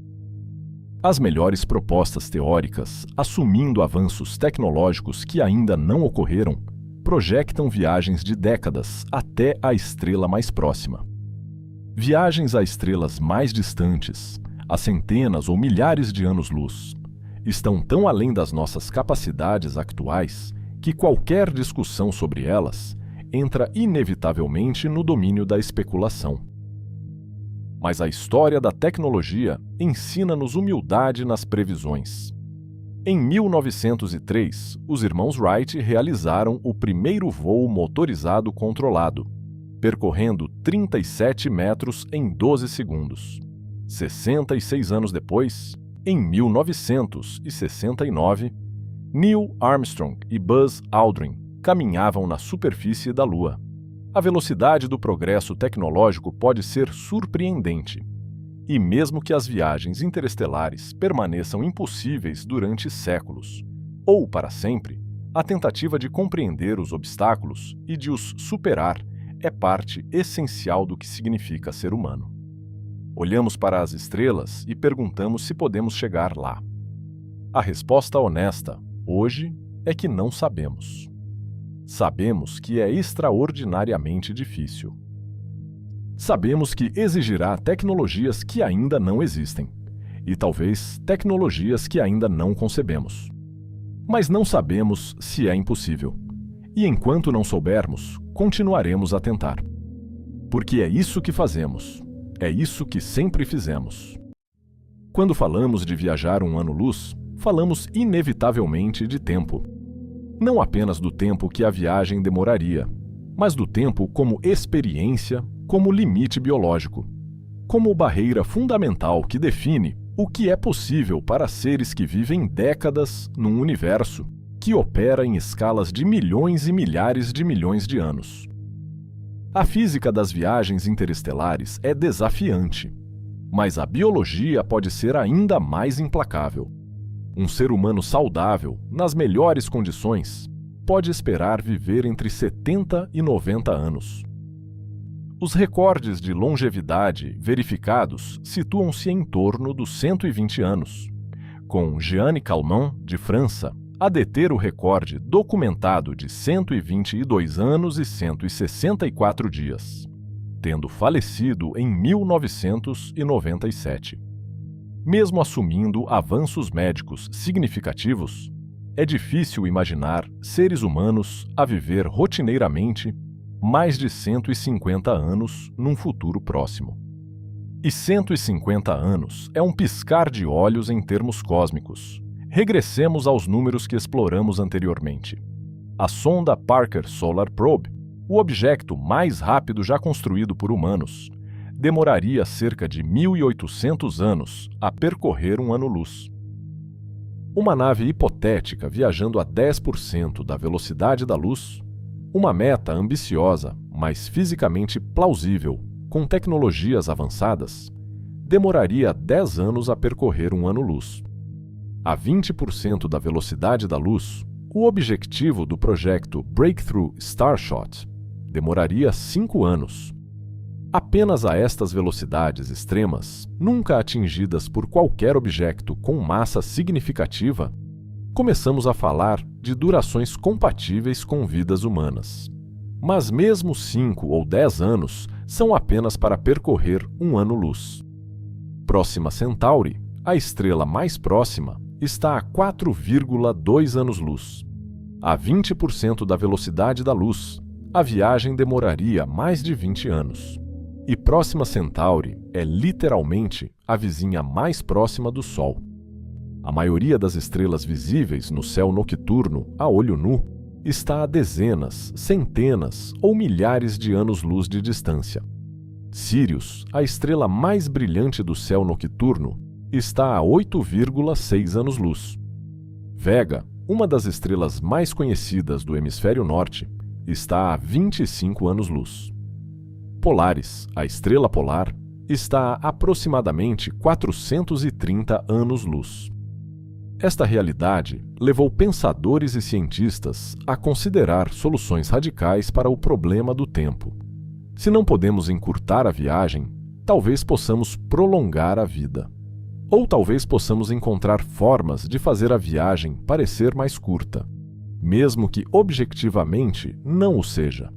As melhores propostas teóricas, assumindo avanços tecnológicos que ainda não ocorreram, projetam viagens de décadas até a estrela mais próxima. Viagens a estrelas mais distantes, a centenas ou milhares de anos-luz, estão tão além das nossas capacidades atuais que qualquer discussão sobre elas entra inevitavelmente no domínio da especulação. Mas a história da tecnologia ensina-nos humildade nas previsões. Em 1903, os irmãos Wright realizaram o primeiro voo motorizado controlado, percorrendo 37 metros em 12 segundos. 66 anos depois, em 1969, Neil Armstrong e Buzz Aldrin caminhavam na superfície da Lua. A velocidade do progresso tecnológico pode ser surpreendente. E mesmo que as viagens interestelares permaneçam impossíveis durante séculos, ou para sempre, a tentativa de compreender os obstáculos e de os superar é parte essencial do que significa ser humano. Olhamos para as estrelas e perguntamos se podemos chegar lá. A resposta honesta, hoje, é que não sabemos. Sabemos que é extraordinariamente difícil. Sabemos que exigirá tecnologias que ainda não existem, e talvez tecnologias que ainda não concebemos. Mas não sabemos se é impossível. E enquanto não soubermos, continuaremos a tentar. Porque é isso que fazemos. É isso que sempre fizemos. Quando falamos de viajar um ano-luz, falamos inevitavelmente de tempo. Não apenas do tempo que a viagem demoraria, mas do tempo como experiência, como limite biológico, como barreira fundamental que define o que é possível para seres que vivem décadas num universo que opera em escalas de milhões e milhares de milhões de anos. A física das viagens interestelares é desafiante, mas a biologia pode ser ainda mais implacável. Um ser humano saudável, nas melhores condições, pode esperar viver entre 70 e 90 anos. Os recordes de longevidade verificados situam-se em torno dos 120 anos, com Jeanne Calment, de França, a deter o recorde documentado de 122 anos e 164 dias, tendo falecido em 1997. Mesmo assumindo avanços médicos significativos, é difícil imaginar seres humanos a viver rotineiramente mais de 150 anos num futuro próximo. E 150 anos é um piscar de olhos em termos cósmicos. Regressemos aos números que exploramos anteriormente. A sonda Parker Solar Probe, o objeto mais rápido já construído por humanos, demoraria cerca de 1.800 anos a percorrer um ano-luz. Uma nave hipotética viajando a 10% da velocidade da luz, uma meta ambiciosa, mas fisicamente plausível, com tecnologias avançadas, demoraria 10 anos a percorrer um ano-luz. A 20% da velocidade da luz, o objetivo do projeto Breakthrough Starshot demoraria 5 anos. Apenas a estas velocidades extremas, nunca atingidas por qualquer objeto com massa significativa, começamos a falar de durações compatíveis com vidas humanas. Mas mesmo 5 ou 10 anos são apenas para percorrer um ano-luz. Próxima Centauri, a estrela mais próxima, está a 4,2 anos-luz. A 20% da velocidade da luz, a viagem demoraria mais de 20 anos. E Próxima Centauri é literalmente a vizinha mais próxima do Sol. A maioria das estrelas visíveis no céu nocturno, a olho nu, está a dezenas, centenas ou milhares de anos-luz de distância. Sirius, a estrela mais brilhante do céu nocturno, está a 8,6 anos-luz. Vega, uma das estrelas mais conhecidas do hemisfério norte, está a 25 anos-luz. Polaris, a estrela polar, está a aproximadamente 430 anos-luz. Esta realidade levou pensadores e cientistas a considerar soluções radicais para o problema do tempo. Se não podemos encurtar a viagem, talvez possamos prolongar a vida. Ou talvez possamos encontrar formas de fazer a viagem parecer mais curta, mesmo que objetivamente não o seja.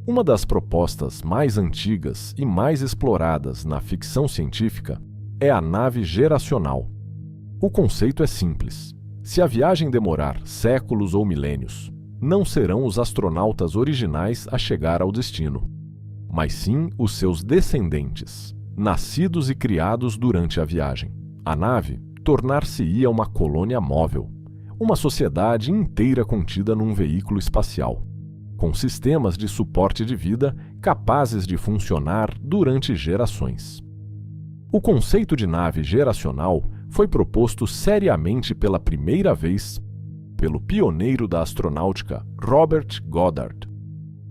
Uma das propostas mais antigas e mais exploradas na ficção científica é a nave geracional. O conceito é simples. Se a viagem demorar séculos ou milênios, não serão os astronautas originais a chegar ao destino, mas sim os seus descendentes, nascidos e criados durante a viagem. A nave tornar-se-ia uma colônia móvel, uma sociedade inteira contida num veículo espacial, com sistemas de suporte de vida capazes de funcionar durante gerações. O conceito de nave geracional foi proposto seriamente pela primeira vez pelo pioneiro da astronáutica Robert Goddard,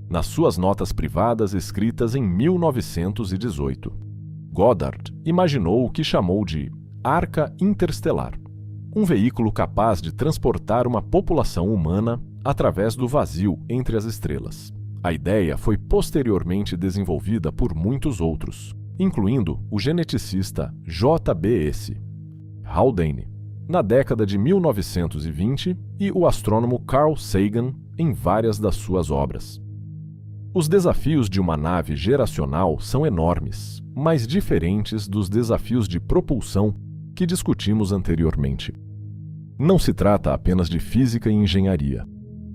nas suas notas privadas escritas em 1918. Goddard imaginou o que chamou de Arca Interestelar, um veículo capaz de transportar uma população humana através do vazio entre as estrelas. A ideia foi posteriormente desenvolvida por muitos outros, incluindo o geneticista J.B.S. Haldane, na década de 1920, e o astrônomo Carl Sagan em várias das suas obras. Os desafios de uma nave geracional são enormes, mas diferentes dos desafios de propulsão que discutimos anteriormente. Não se trata apenas de física e engenharia.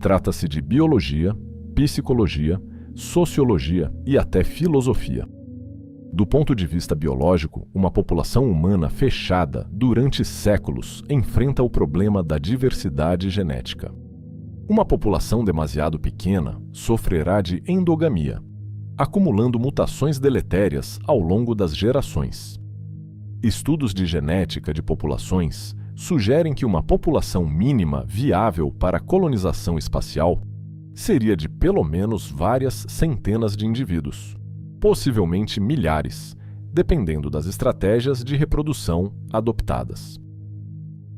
Trata-se de biologia, psicologia, sociologia e até filosofia. Do ponto de vista biológico, uma população humana fechada durante séculos enfrenta o problema da diversidade genética. Uma população demasiado pequena sofrerá de endogamia, acumulando mutações deletérias ao longo das gerações. Estudos de genética de populações sugerem que uma população mínima viável para a colonização espacial seria de pelo menos várias centenas de indivíduos, possivelmente milhares, dependendo das estratégias de reprodução adoptadas.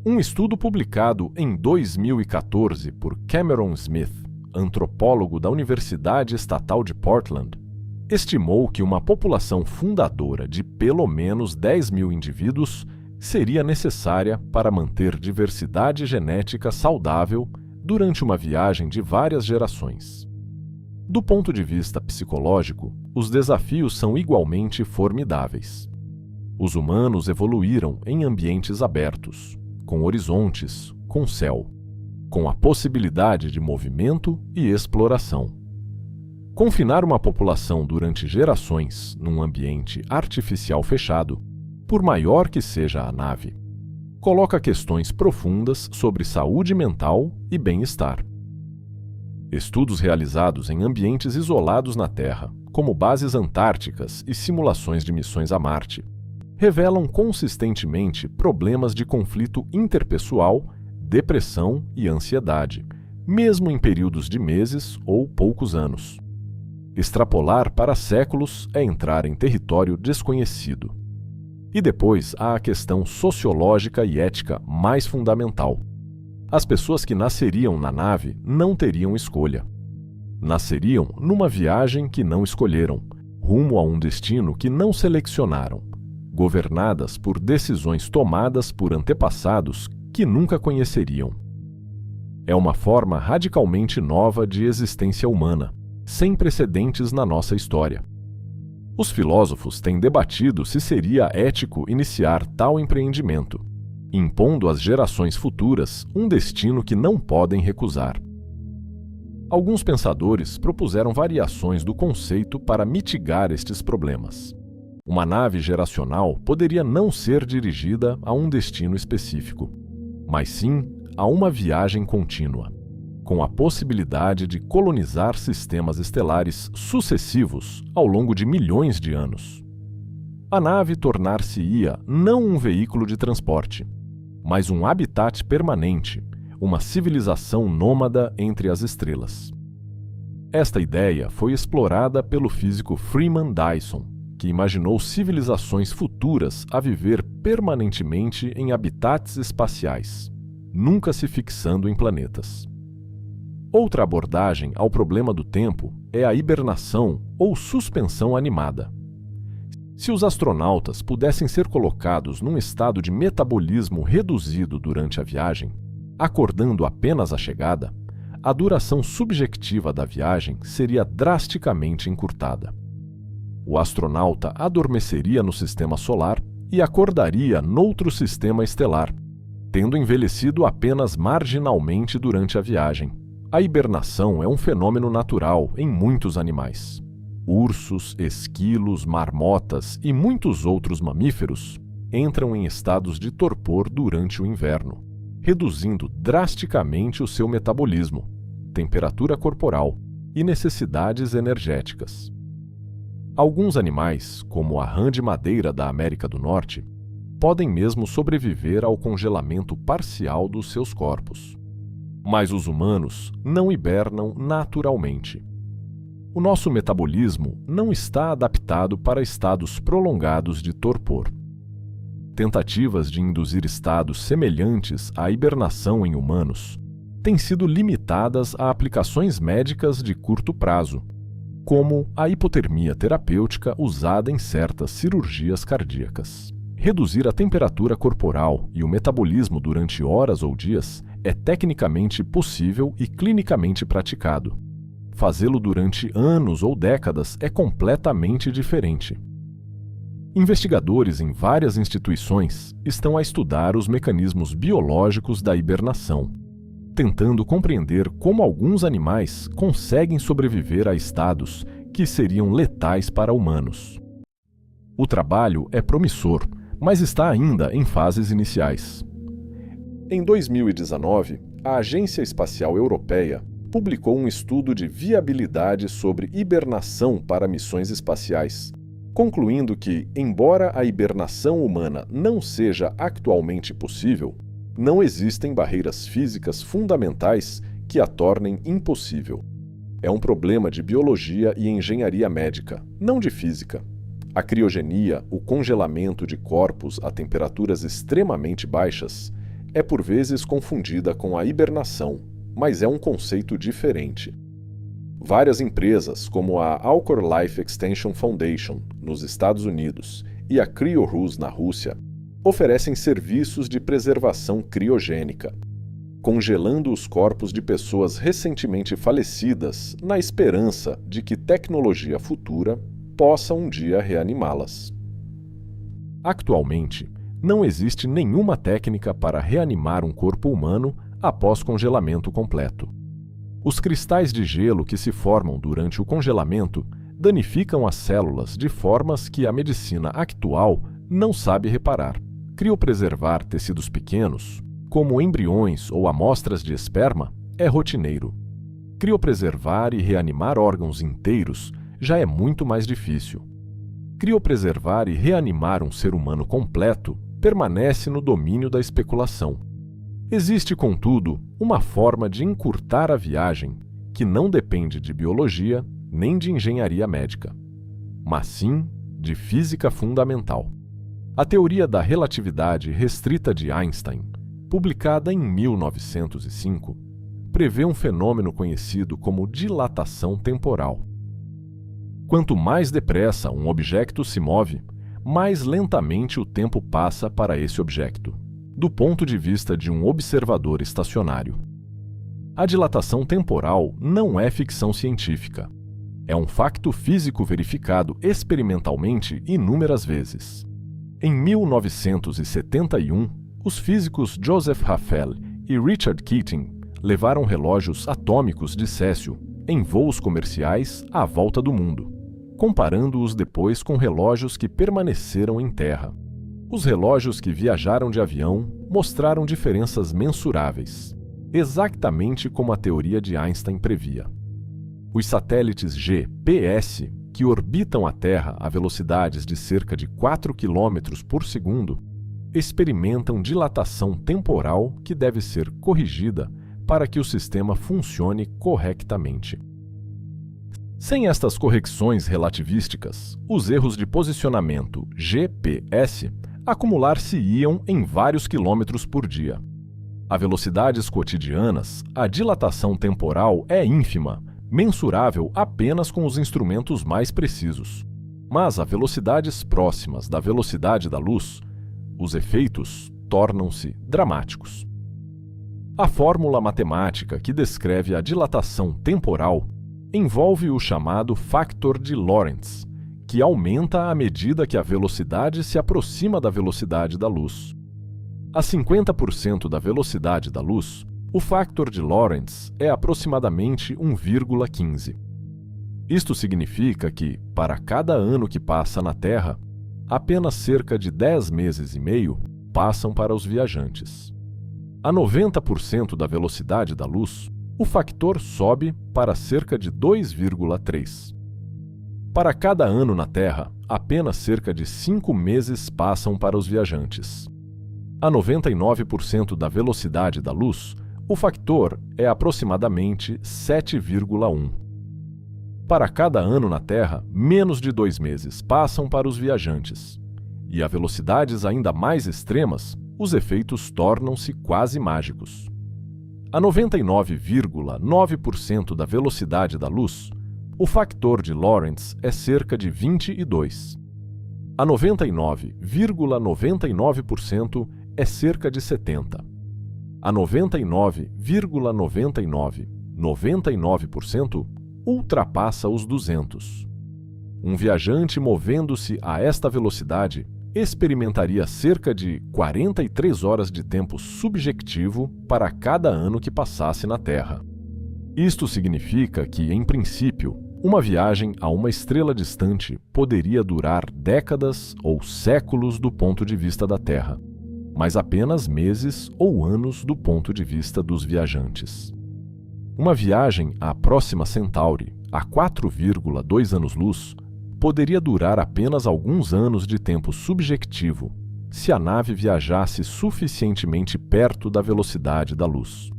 Um estudo publicado em 2014 por Cameron Smith, antropólogo da Universidade Estatal de Portland, estimou que uma população fundadora de pelo menos 10 mil indivíduos seria necessária para manter diversidade genética saudável durante uma viagem de várias gerações. Do ponto de vista psicológico, os desafios são igualmente formidáveis. Os humanos evoluíram em ambientes abertos, com horizontes, com céu, com a possibilidade de movimento e exploração. Confinar uma população durante gerações num ambiente artificial fechado, por maior que seja a nave, coloca questões profundas sobre saúde mental e bem-estar. Estudos realizados em ambientes isolados na Terra, como bases antárticas e simulações de missões a Marte, revelam consistentemente problemas de conflito interpessoal, depressão e ansiedade, mesmo em períodos de meses ou poucos anos. Extrapolar para séculos é entrar em território desconhecido. E depois há a questão sociológica e ética mais fundamental. As pessoas que nasceriam na nave não teriam escolha. Nasceriam numa viagem que não escolheram, rumo a um destino que não selecionaram, governadas por decisões tomadas por antepassados que nunca conheceriam. É uma forma radicalmente nova de existência humana, sem precedentes na nossa história. Os filósofos têm debatido se seria ético iniciar tal empreendimento, impondo às gerações futuras um destino que não podem recusar. Alguns pensadores propuseram variações do conceito para mitigar estes problemas. Uma nave geracional poderia não ser dirigida a um destino específico, mas sim a uma viagem contínua, com a possibilidade de colonizar sistemas estelares sucessivos ao longo de milhões de anos. A nave tornar-se-ia não um veículo de transporte, mas um habitat permanente, uma civilização nômada entre as estrelas. Esta ideia foi explorada pelo físico Freeman Dyson, que imaginou civilizações futuras a viver permanentemente em habitats espaciais, nunca se fixando em planetas. Outra abordagem ao problema do tempo é a hibernação ou suspensão animada. Se os astronautas pudessem ser colocados num estado de metabolismo reduzido durante a viagem, acordando apenas à chegada, a duração subjetiva da viagem seria drasticamente encurtada. O astronauta adormeceria no sistema solar e acordaria noutro sistema estelar, tendo envelhecido apenas marginalmente durante a viagem. A hibernação é um fenômeno natural em muitos animais. Ursos, esquilos, marmotas e muitos outros mamíferos entram em estados de torpor durante o inverno, reduzindo drasticamente o seu metabolismo, temperatura corporal e necessidades energéticas. Alguns animais, como a rã de madeira da América do Norte, podem mesmo sobreviver ao congelamento parcial dos seus corpos. Mas os humanos não hibernam naturalmente. O nosso metabolismo não está adaptado para estados prolongados de torpor. Tentativas de induzir estados semelhantes à hibernação em humanos têm sido limitadas a aplicações médicas de curto prazo, como a hipotermia terapêutica usada em certas cirurgias cardíacas. Reduzir a temperatura corporal e o metabolismo durante horas ou dias é tecnicamente possível e clinicamente praticado. Fazê-lo durante anos ou décadas é completamente diferente. Investigadores em várias instituições estão a estudar os mecanismos biológicos da hibernação. tentando compreender como alguns animais conseguem sobreviver a estados que seriam letais para humanos. O trabalho é promissor, mas está ainda em fases iniciais. Em 2019, a Agência Espacial Europeia publicou um estudo de viabilidade sobre hibernação para missões espaciais, concluindo que, embora a hibernação humana não seja atualmente possível, não existem barreiras físicas fundamentais que a tornem impossível. É um problema de biologia e engenharia médica, não de física. A criogenia, o congelamento de corpos a temperaturas extremamente baixas, é por vezes confundida com a hibernação, mas é um conceito diferente. Várias empresas, como a Alcor Life Extension Foundation, nos Estados Unidos, e a CryoRus na Rússia, oferecem serviços de preservação criogênica, congelando os corpos de pessoas recentemente falecidas na esperança de que tecnologia futura possa um dia reanimá-las. Atualmente, não existe nenhuma técnica para reanimar um corpo humano após congelamento completo. Os cristais de gelo que se formam durante o congelamento danificam as células de formas que a medicina atual não sabe reparar. Criopreservar tecidos pequenos, como embriões ou amostras de esperma, é rotineiro. Criopreservar e reanimar órgãos inteiros já é muito mais difícil. Criopreservar e reanimar um ser humano completo permanece no domínio da especulação. Existe, contudo, uma forma de encurtar a viagem que não depende de biologia nem de engenharia médica, mas sim de física fundamental. A teoria da relatividade restrita de Einstein, publicada em 1905, prevê um fenômeno conhecido como dilatação temporal. Quanto mais depressa um objeto se move, mais lentamente o tempo passa para esse objeto, do ponto de vista de um observador estacionário. A dilatação temporal não é ficção científica. É um facto físico verificado experimentalmente inúmeras vezes. Em 1971, os físicos Joseph Raffel e Richard Keating levaram relógios atômicos de césio em voos comerciais à volta do mundo, comparando-os depois com relógios que permaneceram em terra. Os relógios que viajaram de avião mostraram diferenças mensuráveis, exatamente como a teoria de Einstein previa. Os satélites GPS, que orbitam a Terra a velocidades de cerca de 4 km por segundo, experimentam dilatação temporal que deve ser corrigida para que o sistema funcione corretamente. Sem estas correções relativísticas, os erros de posicionamento GPS acumular-se-iam em vários quilômetros por dia. A velocidades cotidianas, a dilatação temporal é ínfima, mensurável apenas com os instrumentos mais precisos. Mas a velocidades próximas da velocidade da luz, os efeitos tornam-se dramáticos. A fórmula matemática que descreve a dilatação temporal envolve o chamado factor de Lorentz, que aumenta à medida que a velocidade se aproxima da velocidade da luz. A 50% da velocidade da luz, o factor de Lorentz é aproximadamente 1,15. Isto significa que, para cada ano que passa na Terra, apenas cerca de 10 meses e meio passam para os viajantes. A 90% da velocidade da luz, o factor sobe para cerca de 2,3. Para cada ano na Terra, apenas cerca de 5 meses passam para os viajantes. A 99% da velocidade da luz, o factor é aproximadamente 7,1. Para cada ano na Terra, menos de 2 meses passam para os viajantes. E a velocidades ainda mais extremas, os efeitos tornam-se quase mágicos. A 99,9% da velocidade da luz, o factor de Lorentz é cerca de 22. A 99,99% é cerca de 70. A 99,99% ultrapassa os 200. Um viajante movendo-se a esta velocidade experimentaria cerca de 43 horas de tempo subjetivo para cada ano que passasse na Terra. Isto significa que, em princípio, uma viagem a uma estrela distante poderia durar décadas ou séculos do ponto de vista da Terra, mas apenas meses ou anos do ponto de vista dos viajantes. Uma viagem à Próxima Centauri, a 4,2 anos-luz, poderia durar apenas alguns anos de tempo subjetivo, se a nave viajasse suficientemente perto da velocidade da luz.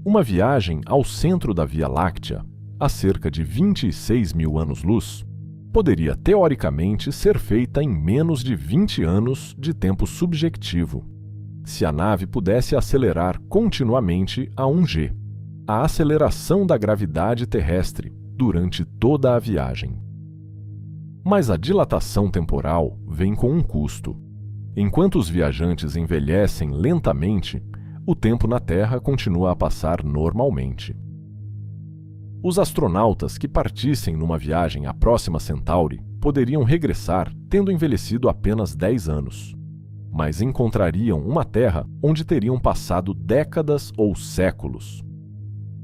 Uma viagem ao centro da Via Láctea, a cerca de 26 mil anos-luz, poderia teoricamente ser feita em menos de 20 anos de tempo subjetivo, se a nave pudesse acelerar continuamente a 1G, a aceleração da gravidade terrestre, durante toda a viagem. Mas a dilatação temporal vem com um custo. Enquanto os viajantes envelhecem lentamente, o tempo na Terra continua a passar normalmente. Os astronautas que partissem numa viagem à Próxima Centauri poderiam regressar tendo envelhecido apenas 10 anos, mas encontrariam uma Terra onde teriam passado décadas ou séculos.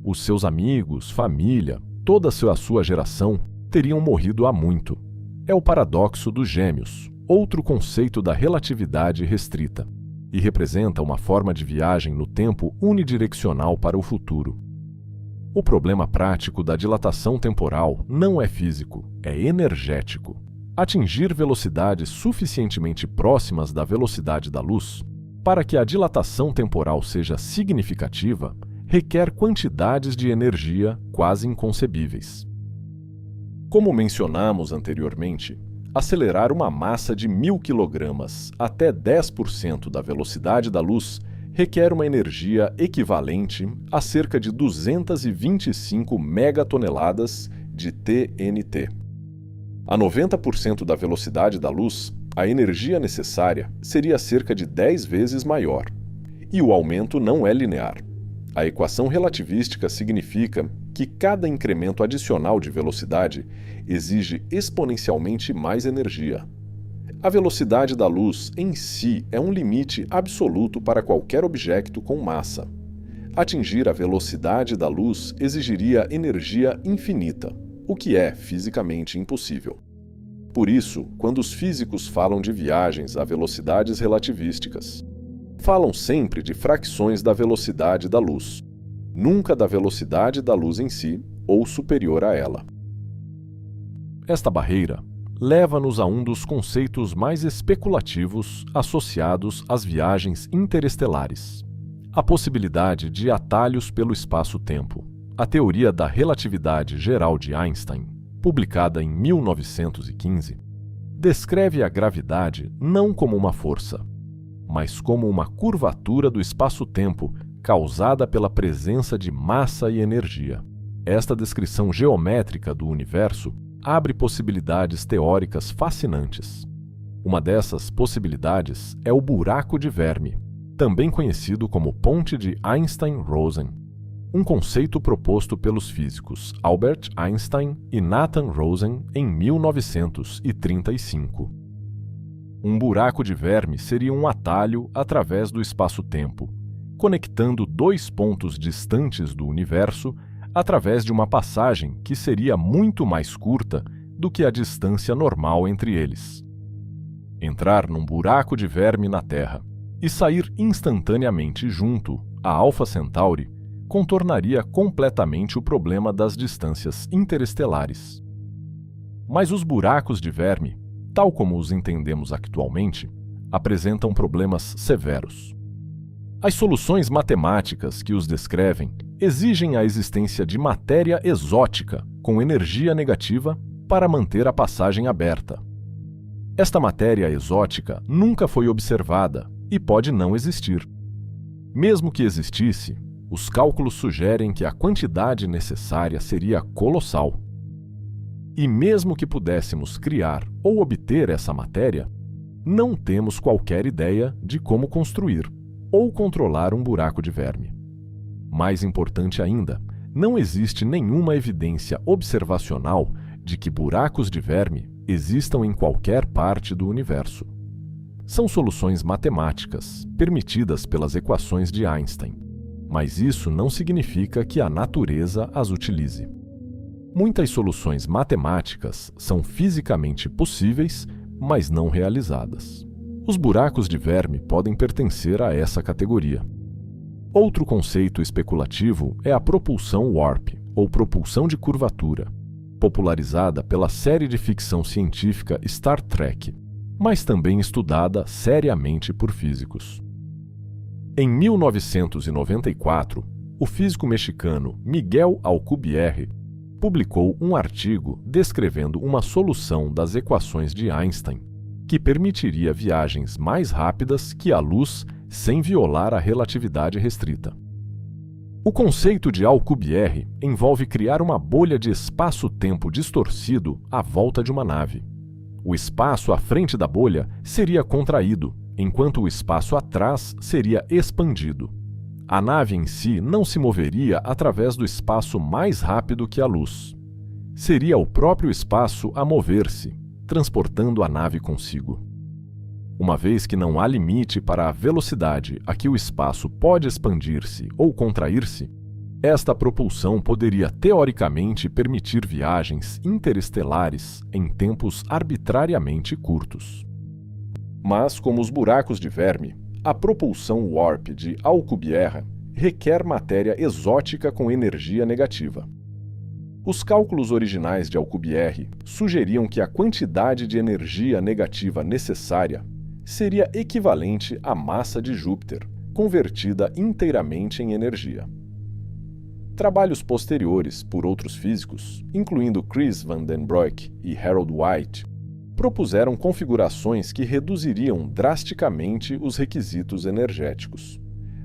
Os seus amigos, família, toda a sua geração teriam morrido há muito. É o paradoxo dos gêmeos, outro conceito da relatividade restrita, e representa uma forma de viagem no tempo unidirecional para o futuro. O problema prático da dilatação temporal não é físico, é energético. Atingir velocidades suficientemente próximas da velocidade da luz, para que a dilatação temporal seja significativa, requer quantidades de energia quase inconcebíveis. Como mencionamos anteriormente, acelerar uma massa de 1.000 kg até 10% da velocidade da luz requer uma energia equivalente a cerca de 225 megatoneladas de TNT. A 90% da velocidade da luz, a energia necessária seria cerca de 10 vezes maior. E o aumento não é linear. A equação relativística significa que cada incremento adicional de velocidade exige exponencialmente mais energia. A velocidade da luz em si é um limite absoluto para qualquer objeto com massa. Atingir a velocidade da luz exigiria energia infinita, o que é fisicamente impossível. Por isso, quando os físicos falam de viagens a velocidades relativísticas, falam sempre de frações da velocidade da luz, nunca da velocidade da luz em si ou superior a ela. Esta barreira leva-nos a um dos conceitos mais especulativos associados às viagens interestelares: a possibilidade de atalhos pelo espaço-tempo. A teoria da relatividade geral de Einstein, publicada em 1915, descreve a gravidade não como uma força, mas como uma curvatura do espaço-tempo causada pela presença de massa e energia. Esta descrição geométrica do universo abre possibilidades teóricas fascinantes. Uma dessas possibilidades é o buraco de verme, também conhecido como ponte de Einstein-Rosen, um conceito proposto pelos físicos Albert Einstein e Nathan Rosen em 1935. Um buraco de verme seria um atalho através do espaço-tempo, conectando dois pontos distantes do universo através de uma passagem que seria muito mais curta do que a distância normal entre eles. Entrar num buraco de verme na Terra e sair instantaneamente junto a Alpha Centauri contornaria completamente o problema das distâncias interestelares. Mas os buracos de verme, tal como os entendemos atualmente, apresentam problemas severos. As soluções matemáticas que os descrevem exigem a existência de matéria exótica com energia negativa para manter a passagem aberta. Esta matéria exótica nunca foi observada e pode não existir. Mesmo que existisse, os cálculos sugerem que a quantidade necessária seria colossal. E mesmo que pudéssemos criar ou obter essa matéria, não temos qualquer ideia de como construir ou controlar um buraco de verme. Mais importante ainda, não existe nenhuma evidência observacional de que buracos de verme existam em qualquer parte do universo. São soluções matemáticas, permitidas pelas equações de Einstein, mas isso não significa que a natureza as utilize. Muitas soluções matemáticas são fisicamente possíveis, mas não realizadas. Os buracos de verme podem pertencer a essa categoria. Outro conceito especulativo é a propulsão warp, ou propulsão de curvatura, popularizada pela série de ficção científica Star Trek, mas também estudada seriamente por físicos. Em 1994, o físico mexicano Miguel Alcubierre publicou um artigo descrevendo uma solução das equações de Einstein que permitiria viagens mais rápidas que a luz sem violar a relatividade restrita. O conceito de Alcubierre envolve criar uma bolha de espaço-tempo distorcido à volta de uma nave. O espaço à frente da bolha seria contraído, enquanto o espaço atrás seria expandido. A nave em si não se moveria através do espaço mais rápido que a luz. Seria o próprio espaço a mover-se, transportando a nave consigo. Uma vez que não há limite para a velocidade a que o espaço pode expandir-se ou contrair-se, esta propulsão poderia teoricamente permitir viagens interestelares em tempos arbitrariamente curtos. Mas, como os buracos de verme, a propulsão warp de Alcubierre requer matéria exótica com energia negativa. Os cálculos originais de Alcubierre sugeriam que a quantidade de energia negativa necessária seria equivalente à massa de Júpiter, convertida inteiramente em energia. Trabalhos posteriores por outros físicos, incluindo Chris van den Broek e Harold White, propuseram configurações que reduziriam drasticamente os requisitos energéticos.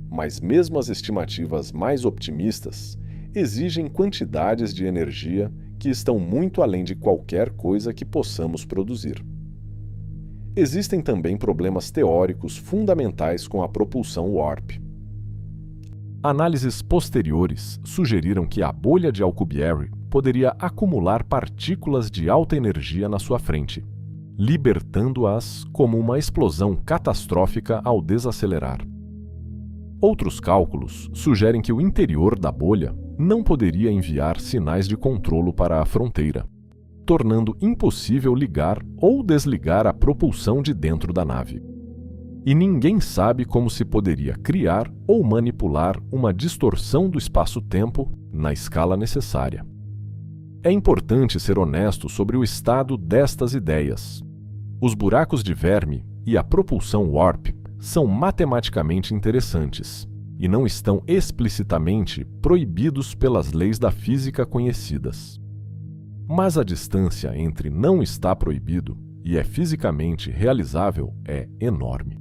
Mas mesmo as estimativas mais optimistas exigem quantidades de energia que estão muito além de qualquer coisa que possamos produzir. Existem também problemas teóricos fundamentais com a propulsão warp. Análises posteriores sugeriram que a bolha de Alcubierre poderia acumular partículas de alta energia na sua frente, libertando-as como uma explosão catastrófica ao desacelerar. Outros cálculos sugerem que o interior da bolha não poderia enviar sinais de controlo para a fronteira, tornando impossível ligar ou desligar a propulsão de dentro da nave. E ninguém sabe como se poderia criar ou manipular uma distorção do espaço-tempo na escala necessária. É importante ser honesto sobre o estado destas ideias. Os buracos de verme e a propulsão warp são matematicamente interessantes e não estão explicitamente proibidos pelas leis da física conhecidas. Mas a distância entre não está proibido e é fisicamente realizável é enorme.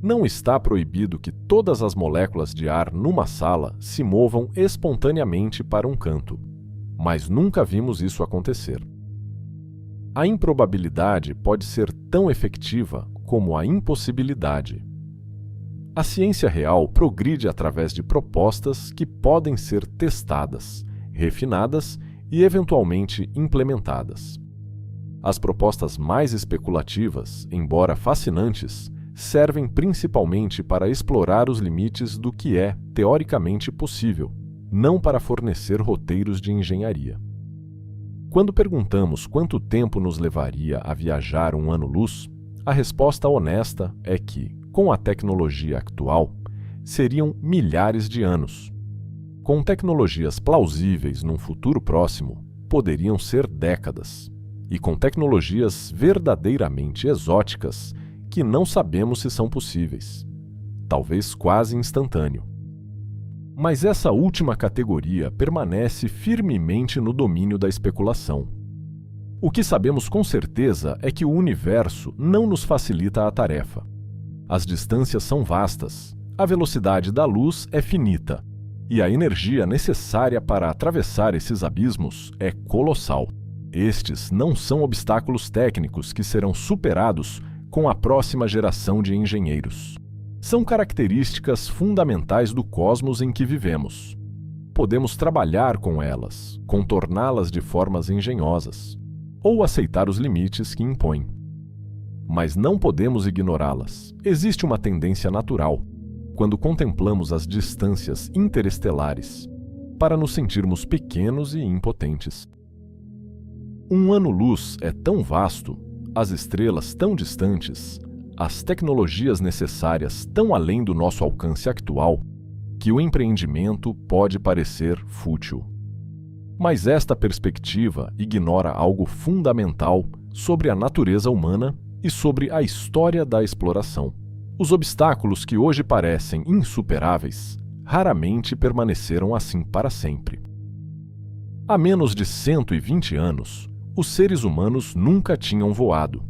Não está proibido que todas as moléculas de ar numa sala se movam espontaneamente para um canto, mas nunca vimos isso acontecer. A improbabilidade pode ser tão efetiva como a impossibilidade. A ciência real progride através de propostas que podem ser testadas, refinadas e eventualmente implementadas. As propostas mais especulativas, embora fascinantes, servem principalmente para explorar os limites do que é teoricamente possível, não para fornecer roteiros de engenharia. Quando perguntamos quanto tempo nos levaria a viajar um ano-luz, a resposta honesta é que, com a tecnologia atual, seriam milhares de anos. Com tecnologias plausíveis num futuro próximo, poderiam ser décadas. E com tecnologias verdadeiramente exóticas, que não sabemos se são possíveis. Talvez quase instantâneo. Mas essa última categoria permanece firmemente no domínio da especulação. O que sabemos com certeza é que o universo não nos facilita a tarefa. As distâncias são vastas, a velocidade da luz é finita, e a energia necessária para atravessar esses abismos é colossal. Estes não são obstáculos técnicos que serão superados com a próxima geração de engenheiros. São características fundamentais do cosmos em que vivemos. Podemos trabalhar com elas, contorná-las de formas engenhosas. ou aceitar os limites que impõem. Mas não podemos ignorá-las. Existe uma tendência natural, quando contemplamos as distâncias interestelares, para nos sentirmos pequenos e impotentes. Um ano-luz é tão vasto, as estrelas tão distantes, as tecnologias necessárias tão além do nosso alcance actual, que o empreendimento pode parecer fútil. Mas esta perspectiva ignora algo fundamental sobre a natureza humana e sobre a história da exploração. Os obstáculos que hoje parecem insuperáveis raramente permaneceram assim para sempre. Há menos de 120 anos, os seres humanos nunca tinham voado.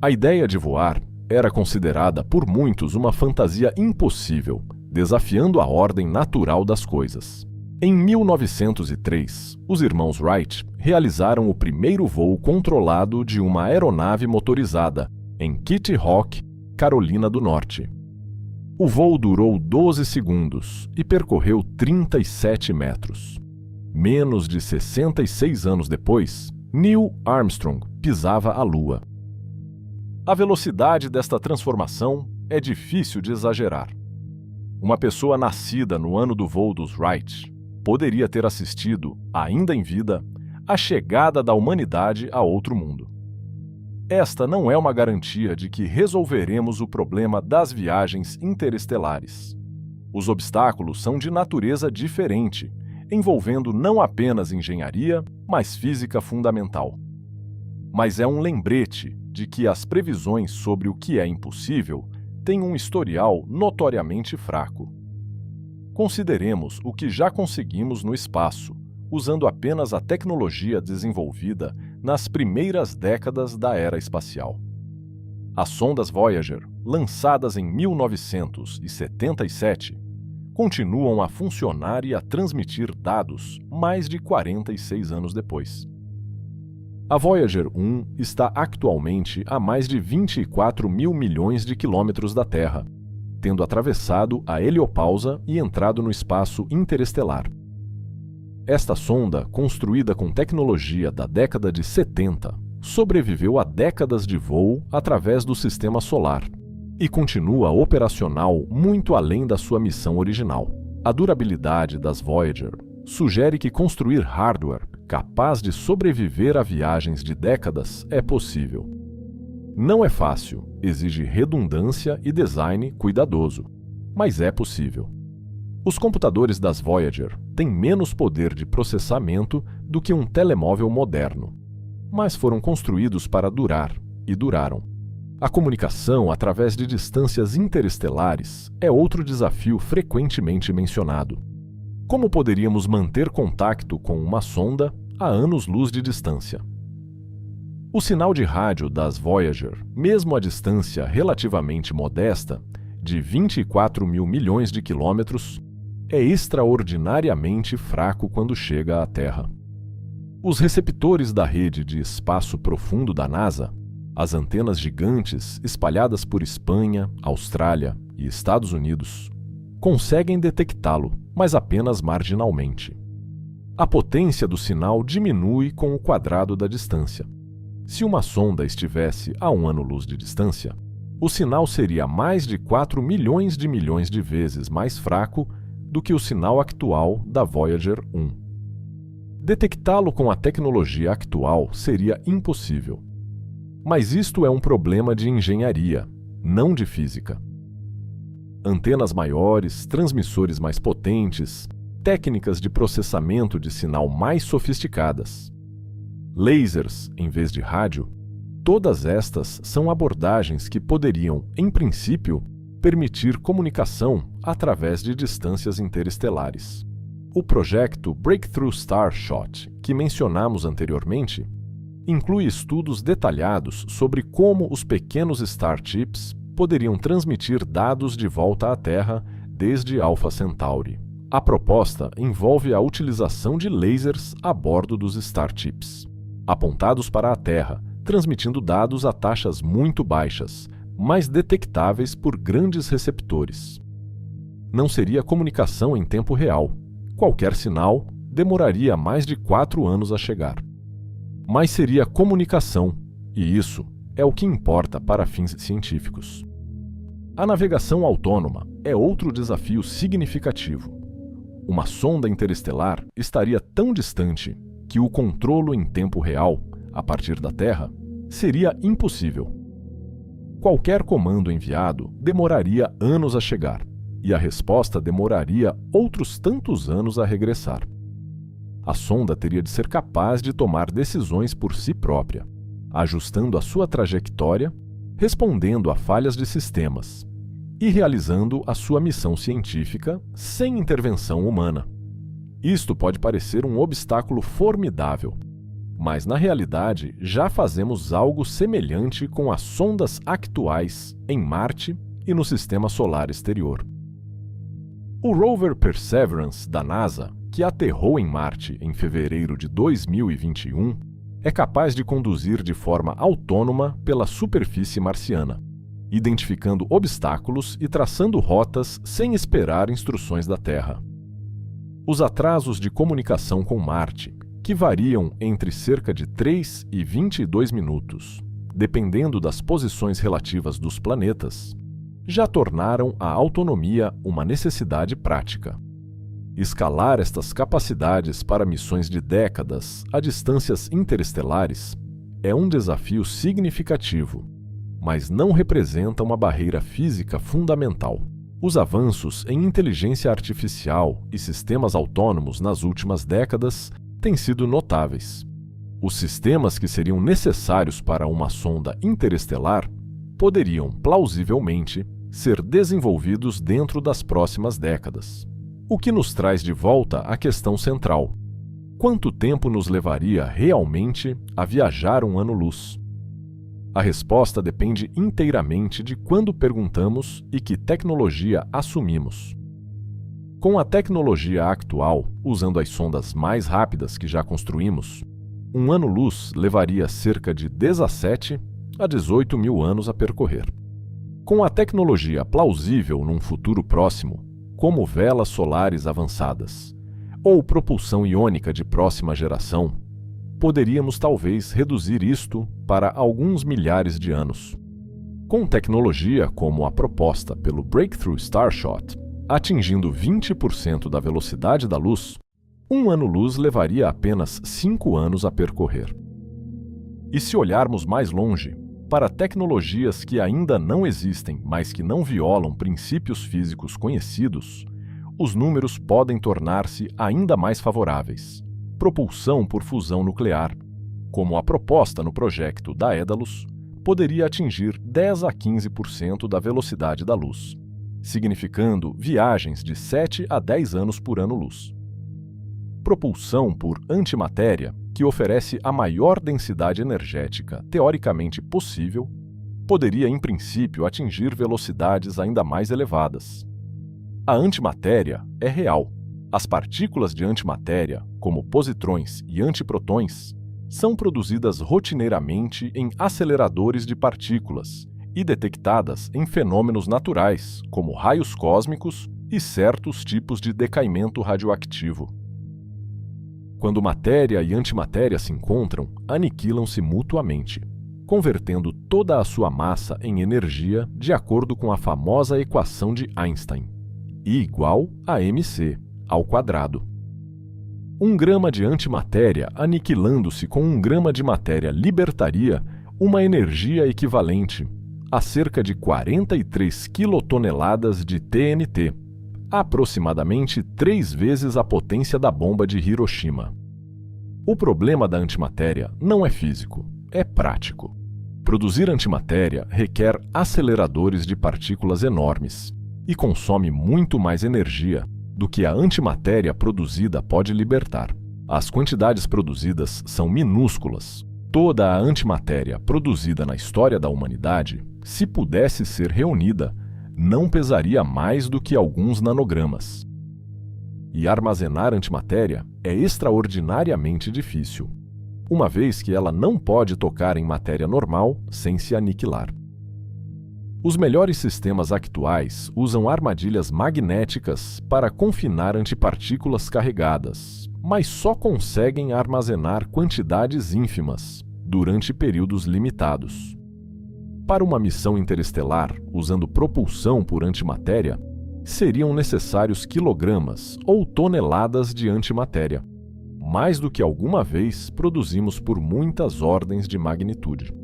A ideia de voar era considerada por muitos uma fantasia impossível, desafiando a ordem natural das coisas. Em 1903, os irmãos Wright realizaram o primeiro voo controlado de uma aeronave motorizada em Kitty Hawk, Carolina do Norte. O voo durou 12 segundos e percorreu 37 metros. Menos de 66 anos depois, Neil Armstrong pisava a Lua. A velocidade desta transformação é difícil de exagerar. Uma pessoa nascida no ano do voo dos Wright poderia ter assistido, ainda em vida, a chegada da humanidade a outro mundo. Esta não é uma garantia de que resolveremos o problema das viagens interestelares. Os obstáculos são de natureza diferente, envolvendo não apenas engenharia, mas física fundamental. Mas é um lembrete de que as previsões sobre o que é impossível têm um historial notoriamente fraco. Consideremos o que já conseguimos no espaço, usando apenas a tecnologia desenvolvida nas primeiras décadas da era espacial. As sondas Voyager, lançadas em 1977, continuam a funcionar e a transmitir dados mais de 46 anos depois. A Voyager 1 está atualmente a mais de 24 mil milhões de quilômetros da Terra, tendo atravessado a heliopausa e entrado no espaço interestelar. Esta sonda, construída com tecnologia da década de 70, sobreviveu a décadas de voo através do Sistema Solar e continua operacional muito além da sua missão original. A durabilidade das Voyager sugere que construir hardware capaz de sobreviver a viagens de décadas é possível. Não é fácil, exige redundância e design cuidadoso, mas é possível. Os computadores das Voyager têm menos poder de processamento do que um telemóvel moderno, mas foram construídos para durar, e duraram. A comunicação através de distâncias interestelares é outro desafio frequentemente mencionado. Como poderíamos manter contato com uma sonda a anos-luz de distância? O sinal de rádio das Voyager, mesmo a distância relativamente modesta, de 24 mil milhões de quilômetros, é extraordinariamente fraco quando chega à Terra. Os receptores da rede de espaço profundo da NASA, as antenas gigantes espalhadas por Espanha, Austrália e Estados Unidos, conseguem detectá-lo, mas apenas marginalmente. A potência do sinal diminui com o quadrado da distância. Se uma sonda estivesse a um ano-luz de distância, o sinal seria mais de 4 milhões de vezes mais fraco do que o sinal atual da Voyager 1. Detectá-lo com a tecnologia atual seria impossível. Mas isto é um problema de engenharia, não de física. Antenas maiores, transmissores mais potentes, técnicas de processamento de sinal mais sofisticadas, lasers em vez de rádio, todas estas são abordagens que poderiam, em princípio, permitir comunicação através de distâncias interestelares. O projeto Breakthrough Starshot, que mencionamos anteriormente, inclui estudos detalhados sobre como os pequenos starships poderiam transmitir dados de volta à Terra desde Alpha Centauri. A proposta envolve a utilização de lasers a bordo dos starships, apontados para a Terra, transmitindo dados a taxas muito baixas, mas detectáveis por grandes receptores. Não seria comunicação em tempo real. Qualquer sinal demoraria mais de 4 anos a chegar. mas seria comunicação, e isso é o que importa para fins científicos. A navegação autônoma é outro desafio significativo. Uma sonda interestelar estaria tão distante que o controlo em tempo real, a partir da Terra, seria impossível. Qualquer comando enviado demoraria anos a chegar, e a resposta demoraria outros tantos anos a regressar. A sonda teria de ser capaz de tomar decisões por si própria, ajustando a sua trajetória, respondendo a falhas de sistemas e realizando a sua missão científica sem intervenção humana. Isto pode parecer um obstáculo formidável, mas na realidade já fazemos algo semelhante com as sondas actuais em Marte e no Sistema Solar Exterior. O rover Perseverance da NASA, que aterrou em Marte em fevereiro de 2021, é capaz de conduzir de forma autônoma pela superfície marciana, identificando obstáculos e traçando rotas sem esperar instruções da Terra. Os atrasos de comunicação com Marte, que variam entre cerca de 3 e 22 minutos, dependendo das posições relativas dos planetas, já tornaram a autonomia uma necessidade prática. Escalar estas capacidades para missões de décadas a distâncias interestelares é um desafio significativo, mas não representa uma barreira física fundamental. Os avanços em inteligência artificial e sistemas autônomos nas últimas décadas têm sido notáveis. Os sistemas que seriam necessários para uma sonda interestelar poderiam, plausivelmente, ser desenvolvidos dentro das próximas décadas. O que nos traz de volta à questão central: quanto tempo nos levaria realmente a viajar um ano-luz? A resposta depende inteiramente de quando perguntamos e que tecnologia assumimos. Com a tecnologia atual, usando as sondas mais rápidas que já construímos, um ano-luz levaria cerca de 17 a 18 mil anos a percorrer. Com a tecnologia plausível num futuro próximo, como velas solares avançadas ou propulsão iônica de próxima geração, poderíamos talvez reduzir isto para alguns milhares de anos. Com tecnologia como a proposta pelo Breakthrough Starshot, atingindo 20% da velocidade da luz, um ano-luz levaria apenas 5 anos a percorrer. E se olharmos mais longe, para tecnologias que ainda não existem, mas que não violam princípios físicos conhecidos, os números podem tornar-se ainda mais favoráveis. Propulsão por fusão nuclear, como a proposta no projeto Daedalus, poderia atingir 10 a 15% da velocidade da luz, significando viagens de 7 a 10 anos por ano-luz. Propulsão por antimatéria, que oferece a maior densidade energética teoricamente possível, poderia em princípio atingir velocidades ainda mais elevadas. A antimatéria é real. As partículas de antimatéria, como positrões e antiprotões, são produzidas rotineiramente em aceleradores de partículas e detectadas em fenômenos naturais, como raios cósmicos e certos tipos de decaimento radioativo. Quando matéria e antimatéria se encontram, aniquilam-se mutuamente, convertendo toda a sua massa em energia de acordo com a famosa equação de Einstein, I igual a mc ao quadrado. 1 grama de antimatéria aniquilando-se com 1 grama de matéria libertaria uma energia equivalente a cerca de 43 quilotoneladas de TNT, aproximadamente 3 vezes a potência da bomba de Hiroshima. O problema da antimatéria não é físico, é prático. Produzir antimatéria requer aceleradores de partículas enormes e consome muito mais energia do que a antimatéria produzida pode libertar. As quantidades produzidas são minúsculas. Toda a antimatéria produzida na história da humanidade, se pudesse ser reunida, não pesaria mais do que alguns nanogramas. E armazenar antimatéria é extraordinariamente difícil, uma vez que ela não pode tocar em matéria normal sem se aniquilar. Os melhores sistemas actuais usam armadilhas magnéticas para confinar antipartículas carregadas, mas só conseguem armazenar quantidades ínfimas, durante períodos limitados. Para uma missão interestelar, usando propulsão por antimatéria, seriam necessários quilogramas ou toneladas de antimatéria, mais do que alguma vez produzimos por muitas ordens de magnitude.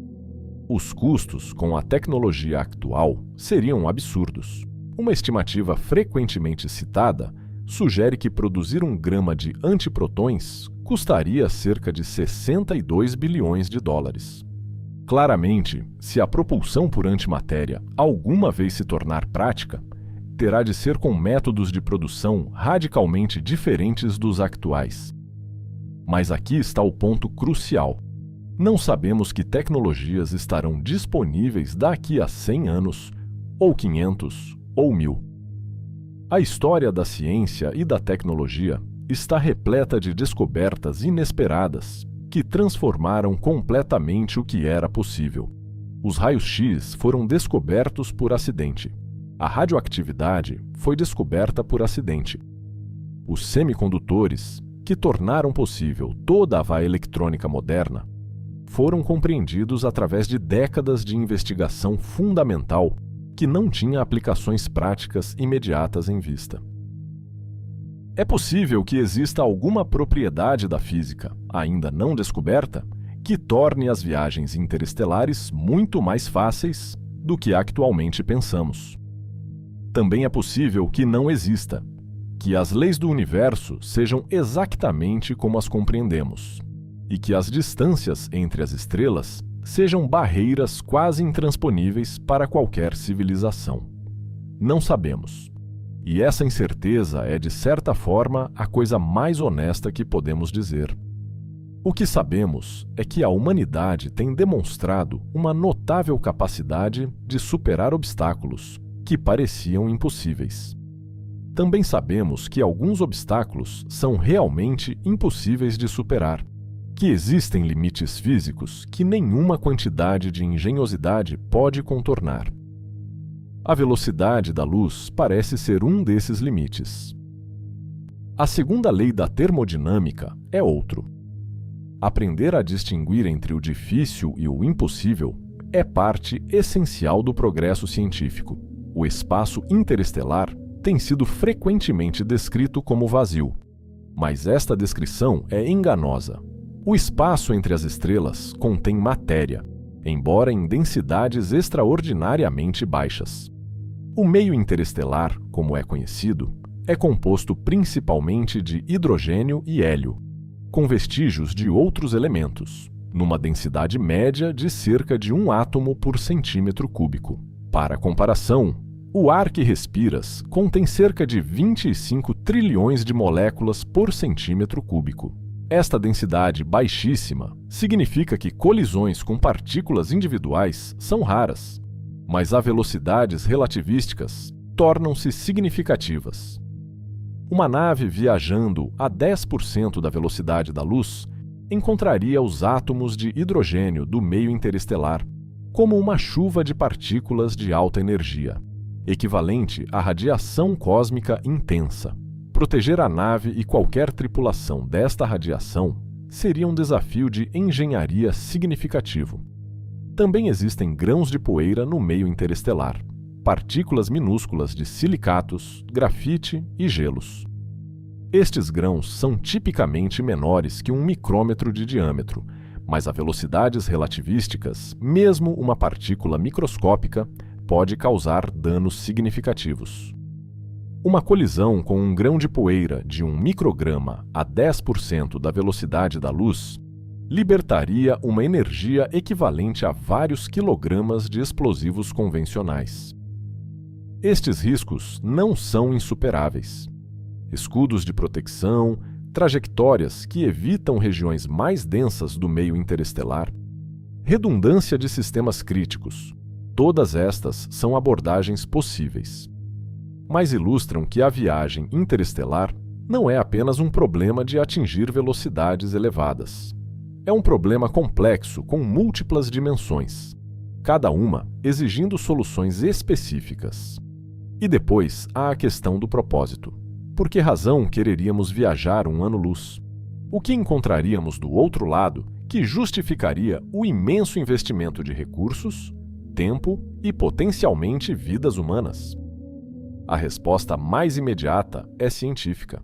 Os custos com a tecnologia atual seriam absurdos. Uma estimativa frequentemente citada sugere que produzir 1 grama de antiprotões custaria cerca de 62 bilhões de dólares. Claramente, se a propulsão por antimatéria alguma vez se tornar prática, terá de ser com métodos de produção radicalmente diferentes dos atuais. Mas aqui está o ponto crucial. Não sabemos que tecnologias estarão disponíveis daqui a 100 anos, ou 500, ou 1000. A história da ciência e da tecnologia está repleta de descobertas inesperadas que transformaram completamente o que era possível. Os raios-x foram descobertos por acidente. A radioatividade foi descoberta por acidente. Os semicondutores, que tornaram possível toda a eletrônica moderna, foram compreendidos através de décadas de investigação fundamental que não tinha aplicações práticas imediatas em vista. É possível que exista alguma propriedade da física, ainda não descoberta, que torne as viagens interestelares muito mais fáceis do que atualmente pensamos. Também é possível que não exista, que as leis do universo sejam exatamente como as compreendemos, e que as distâncias entre as estrelas sejam barreiras quase intransponíveis para qualquer civilização. Não sabemos. E essa incerteza é, de certa forma, a coisa mais honesta que podemos dizer. O que sabemos é que a humanidade tem demonstrado uma notável capacidade de superar obstáculos que pareciam impossíveis. Também sabemos que alguns obstáculos são realmente impossíveis de superar, que existem limites físicos que nenhuma quantidade de engenhosidade pode contornar. A velocidade da luz parece ser um desses limites. A segunda lei da termodinâmica é outro. Aprender a distinguir entre o difícil e o impossível é parte essencial do progresso científico. O espaço interestelar tem sido frequentemente descrito como vazio, mas esta descrição é enganosa. O espaço entre as estrelas contém matéria, embora em densidades extraordinariamente baixas. O meio interestelar, como é conhecido, é composto principalmente de hidrogênio e hélio, com vestígios de outros elementos, numa densidade média de cerca de 1 átomo por centímetro cúbico. Para comparação, o ar que respiras contém cerca de 25 trilhões de moléculas por centímetro cúbico. Esta densidade baixíssima significa que colisões com partículas individuais são raras, mas as velocidades relativísticas tornam-se significativas. Uma nave viajando a 10% da velocidade da luz encontraria os átomos de hidrogênio do meio interestelar como uma chuva de partículas de alta energia, equivalente à radiação cósmica intensa. Proteger a nave e qualquer tripulação desta radiação seria um desafio de engenharia significativo. Também existem grãos de poeira no meio interestelar, partículas minúsculas de silicatos, grafite e gelos. Estes grãos são tipicamente menores que 1 micrômetro de diâmetro, mas a velocidades relativísticas, mesmo uma partícula microscópica, pode causar danos significativos. Uma colisão com um grão de poeira de 1 micrograma a 10% da velocidade da luz libertaria uma energia equivalente a vários quilogramas de explosivos convencionais. Estes riscos não são insuperáveis. Escudos de proteção, trajetórias que evitam regiões mais densas do meio interestelar, redundância de sistemas críticos, todas estas são abordagens possíveis. Mas ilustram que a viagem interestelar não é apenas um problema de atingir velocidades elevadas. É um problema complexo com múltiplas dimensões, cada uma exigindo soluções específicas. E depois há a questão do propósito. Por que razão quereríamos viajar 1 ano-luz? O que encontraríamos do outro lado que justificaria o imenso investimento de recursos, tempo e potencialmente vidas humanas? A resposta mais imediata é científica.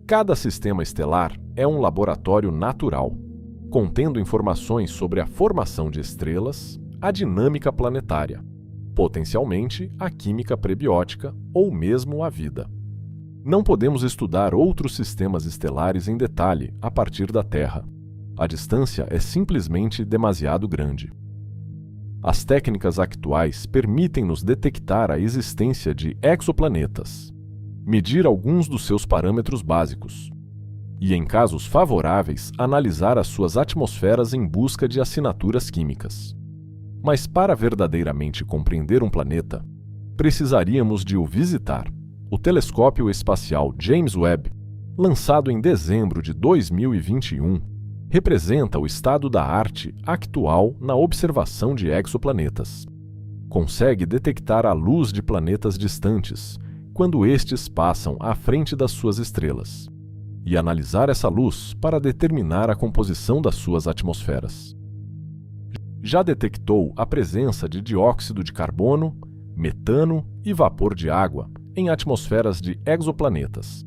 Cada sistema estelar é um laboratório natural, contendo informações sobre a formação de estrelas, a dinâmica planetária, potencialmente a química prebiótica ou mesmo a vida. Não podemos estudar outros sistemas estelares em detalhe a partir da Terra. A distância é simplesmente demasiado grande. As técnicas atuais permitem-nos detectar a existência de exoplanetas, medir alguns dos seus parâmetros básicos e, em casos favoráveis, analisar as suas atmosferas em busca de assinaturas químicas. Mas para verdadeiramente compreender um planeta, precisaríamos de o visitar. O telescópio espacial James Webb, lançado em dezembro de 2021, representa o estado da arte atual na observação de exoplanetas. Consegue detectar a luz de planetas distantes quando estes passam à frente das suas estrelas e analisar essa luz para determinar a composição das suas atmosferas. Já detectou a presença de dióxido de carbono, metano e vapor de água em atmosferas de exoplanetas.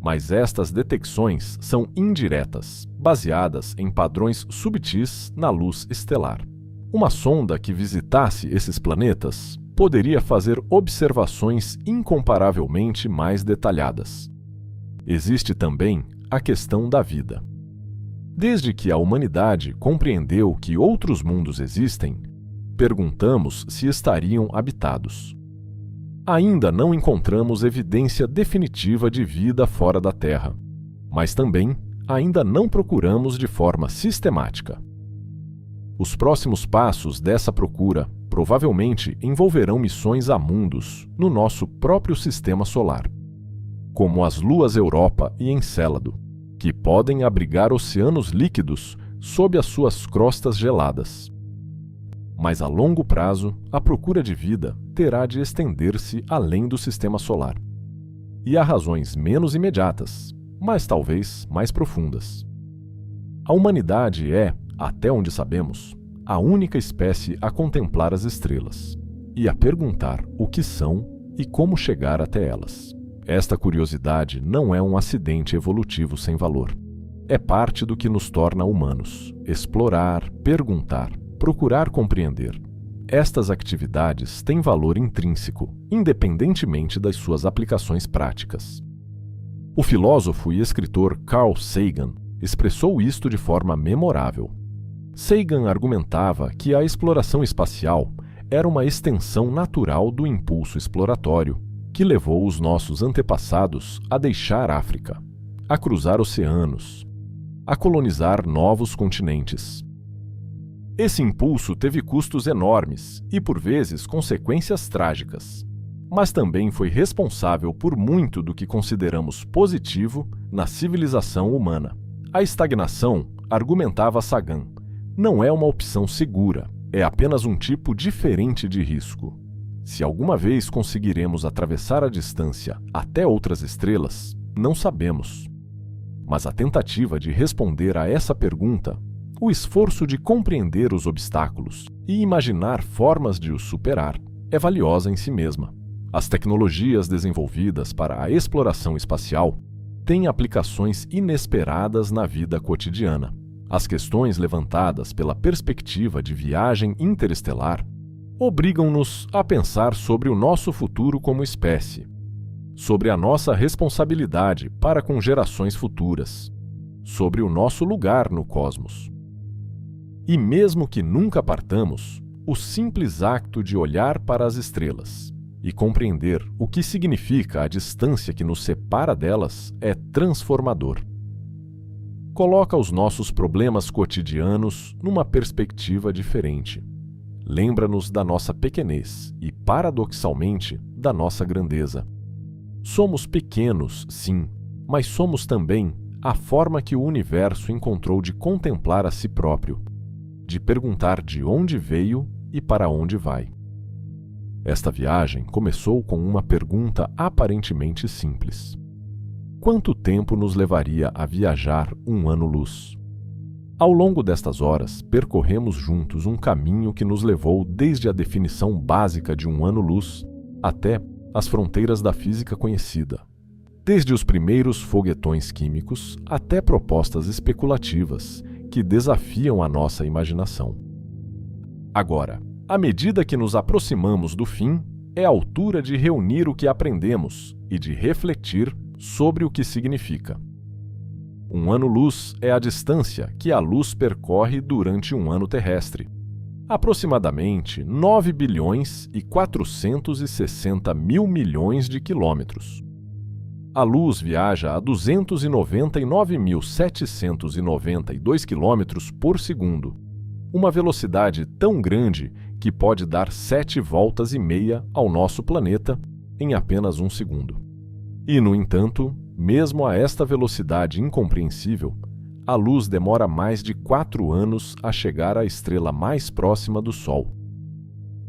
Mas estas detecções são indiretas, baseadas em padrões subtis na luz estelar. Uma sonda que visitasse esses planetas poderia fazer observações incomparavelmente mais detalhadas. Existe também a questão da vida. Desde que a humanidade compreendeu que outros mundos existem, perguntamos se estariam habitados. Ainda não encontramos evidência definitiva de vida fora da Terra, mas também ainda não procuramos de forma sistemática. Os próximos passos dessa procura provavelmente envolverão missões a mundos no nosso próprio sistema solar, como as luas Europa e Encélado, que podem abrigar oceanos líquidos sob as suas crostas geladas. Mas a longo prazo, a procura de vida terá de estender-se além do sistema solar. E há razões menos imediatas, mas talvez mais profundas. A humanidade é, até onde sabemos, a única espécie a contemplar as estrelas e a perguntar o que são e como chegar até elas. Esta curiosidade não é um acidente evolutivo sem valor. É parte do que nos torna humanos: explorar, perguntar, procurar compreender. Estas atividades têm valor intrínseco, independentemente das suas aplicações práticas. O filósofo e escritor Carl Sagan expressou isto de forma memorável. Sagan argumentava que a exploração espacial era uma extensão natural do impulso exploratório que levou os nossos antepassados a deixar a África, a cruzar oceanos, a colonizar novos continentes. Esse impulso teve custos enormes e, por vezes, consequências trágicas, mas também foi responsável por muito do que consideramos positivo na civilização humana. A estagnação, argumentava Sagan, não é uma opção segura, é apenas um tipo diferente de risco. Se alguma vez conseguiremos atravessar a distância até outras estrelas, não sabemos. Mas a tentativa de responder a essa pergunta, o esforço de compreender os obstáculos e imaginar formas de os superar, é valiosa em si mesma. As tecnologias desenvolvidas para a exploração espacial têm aplicações inesperadas na vida cotidiana. As questões levantadas pela perspectiva de viagem interestelar obrigam-nos a pensar sobre o nosso futuro como espécie, sobre a nossa responsabilidade para com gerações futuras, sobre o nosso lugar no cosmos. E mesmo que nunca partamos, o simples acto de olhar para as estrelas e compreender o que significa a distância que nos separa delas é transformador. Coloca os nossos problemas cotidianos numa perspectiva diferente. Lembra-nos da nossa pequenez e, paradoxalmente, da nossa grandeza. Somos pequenos, sim, mas somos também a forma que o universo encontrou de contemplar a si próprio, de perguntar de onde veio e para onde vai. Esta viagem começou com uma pergunta aparentemente simples: quanto tempo nos levaria a viajar um ano-luz. Ao longo destas horas, percorremos juntos um caminho que nos levou desde a definição básica de um ano-luz até as fronteiras da física conhecida. Desde os primeiros foguetões químicos até propostas especulativas que desafiam a nossa imaginação. Agora, à medida que nos aproximamos do fim, é a altura de reunir o que aprendemos e de refletir sobre o que significa. Um ano-luz é a distância que a luz percorre durante um ano terrestre, aproximadamente 9 bilhões e 460 mil milhões de quilômetros. A luz viaja a 299.792 km por segundo, uma velocidade tão grande que pode dar 7 voltas e meia ao nosso planeta em apenas um segundo. E, no entanto, mesmo a esta velocidade incompreensível, a luz demora mais de 4 anos a chegar à estrela mais próxima do Sol.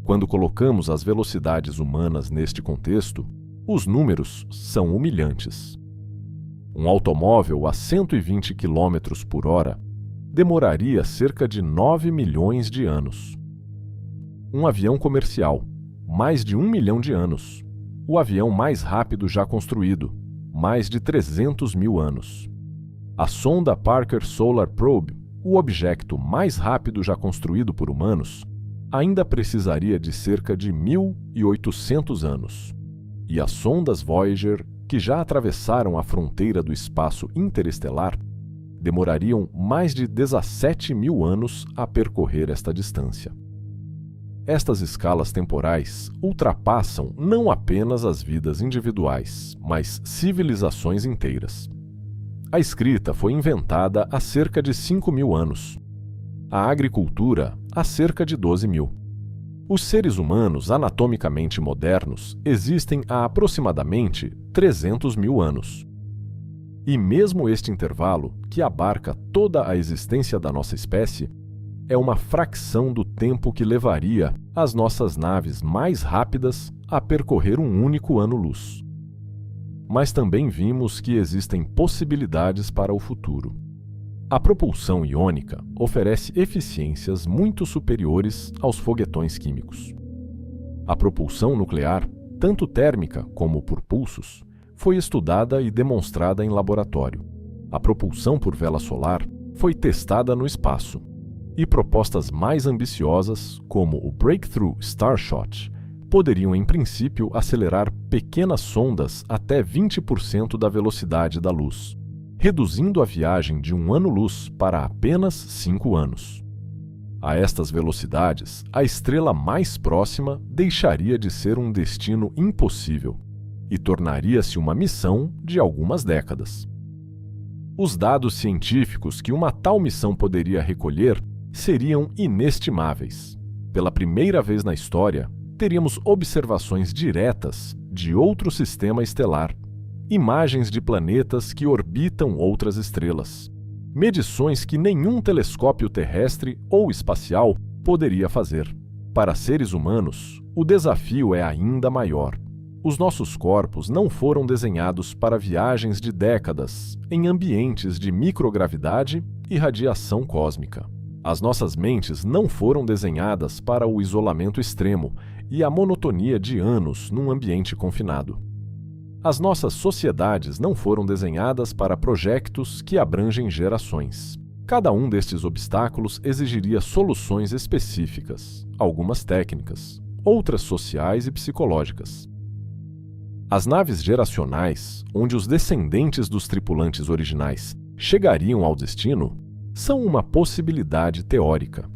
Quando colocamos as velocidades humanas neste contexto, os números são humilhantes. Um automóvel a 120 km por hora demoraria cerca de 9 milhões de anos. Um avião comercial, mais de 1 milhão de anos. O avião mais rápido já construído, mais de 300 mil anos. A sonda Parker Solar Probe, o objeto mais rápido já construído por humanos, ainda precisaria de cerca de 1.800 anos. E as sondas Voyager, que já atravessaram a fronteira do espaço interestelar, demorariam mais de 17 mil anos a percorrer esta distância. Estas escalas temporais ultrapassam não apenas as vidas individuais, mas civilizações inteiras. A escrita foi inventada há cerca de 5.000 anos. A agricultura há cerca de 12.000. Os seres humanos anatomicamente modernos existem há aproximadamente 300.000 anos. E mesmo este intervalo, que abarca toda a existência da nossa espécie, é uma fração do tempo que levaria as nossas naves mais rápidas a percorrer um único ano-luz. Mas também vimos que existem possibilidades para o futuro. A propulsão iônica oferece eficiências muito superiores aos foguetões químicos. A propulsão nuclear, tanto térmica como por pulsos, foi estudada e demonstrada em laboratório. A propulsão por vela solar foi testada no espaço. E propostas mais ambiciosas, como o Breakthrough Starshot, poderiam em princípio acelerar pequenas sondas até 20% da velocidade da luz, reduzindo a viagem de um ano-luz para apenas 5 anos. A estas velocidades, a estrela mais próxima deixaria de ser um destino impossível e tornaria-se uma missão de algumas décadas. Os dados científicos que uma tal missão poderia recolher seriam inestimáveis. Pela primeira vez na história, teríamos observações diretas de outro sistema estelar, imagens de planetas que orbitam outras estrelas, medições que nenhum telescópio terrestre ou espacial poderia fazer. Para seres humanos, o desafio é ainda maior. Os nossos corpos não foram desenhados para viagens de décadas em ambientes de microgravidade e radiação cósmica. As nossas mentes não foram desenhadas para o isolamento extremo e a monotonia de anos num ambiente confinado. As nossas sociedades não foram desenhadas para projetos que abrangem gerações. Cada um destes obstáculos exigiria soluções específicas, algumas técnicas, outras sociais e psicológicas. As naves geracionais, onde os descendentes dos tripulantes originais chegariam ao destino, são uma possibilidade teórica.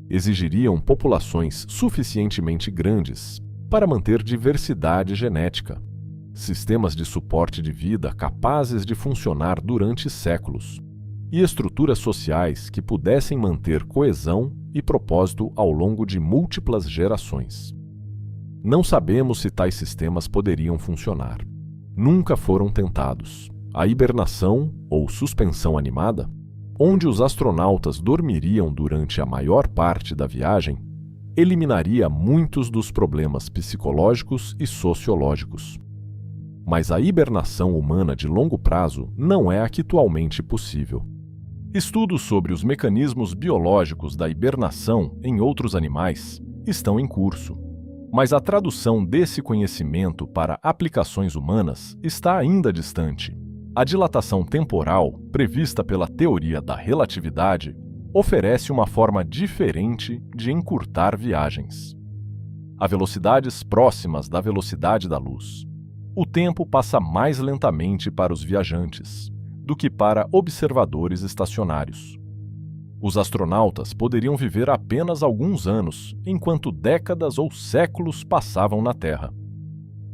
Exigiriam populações suficientemente grandes para manter diversidade genética, sistemas de suporte de vida capazes de funcionar durante séculos e estruturas sociais que pudessem manter coesão e propósito ao longo de múltiplas gerações. Não sabemos se tais sistemas poderiam funcionar. Nunca foram tentados. A hibernação, ou suspensão animada, onde os astronautas dormiriam durante a maior parte da viagem, eliminaria muitos dos problemas psicológicos e sociológicos. Mas a hibernação humana de longo prazo não é atualmente possível. Estudos sobre os mecanismos biológicos da hibernação em outros animais estão em curso, mas a tradução desse conhecimento para aplicações humanas está ainda distante. A dilatação temporal, prevista pela teoria da relatividade, oferece uma forma diferente de encurtar viagens. A velocidades próximas da velocidade da luz, o tempo passa mais lentamente para os viajantes do que para observadores estacionários. Os astronautas poderiam viver apenas alguns anos, enquanto décadas ou séculos passavam na Terra.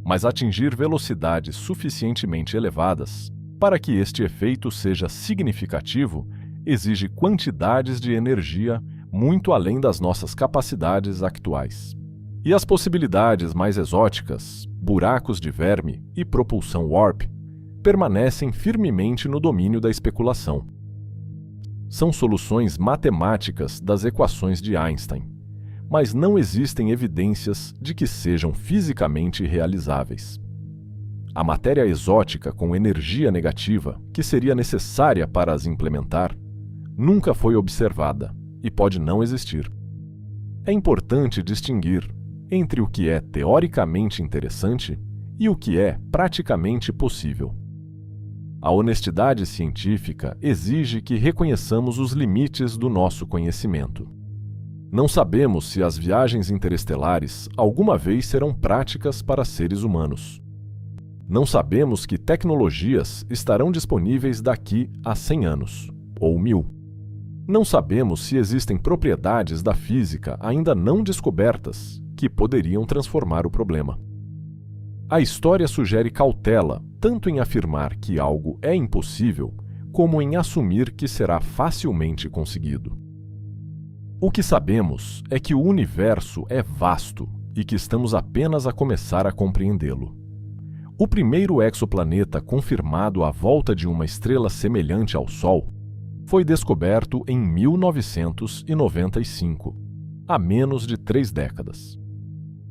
Mas atingir velocidades suficientemente elevadas para que este efeito seja significativo exige quantidades de energia muito além das nossas capacidades atuais. E as possibilidades mais exóticas, buracos de verme e propulsão warp, permanecem firmemente no domínio da especulação. São soluções matemáticas das equações de Einstein, mas não existem evidências de que sejam fisicamente realizáveis. A matéria exótica com energia negativa, que seria necessária para as implementar, nunca foi observada e pode não existir. É importante distinguir entre o que é teoricamente interessante e o que é praticamente possível. A honestidade científica exige que reconheçamos os limites do nosso conhecimento. Não sabemos se as viagens interestelares alguma vez serão práticas para seres humanos. Não sabemos que tecnologias estarão disponíveis daqui a 100 anos, ou 1000. Não sabemos se existem propriedades da física ainda não descobertas que poderiam transformar o problema. A história sugere cautela tanto em afirmar que algo é impossível, como em assumir que será facilmente conseguido. O que sabemos é que o universo é vasto e que estamos apenas a começar a compreendê-lo. O primeiro exoplaneta confirmado à volta de uma estrela semelhante ao Sol foi descoberto em 1995, há menos de 3 décadas.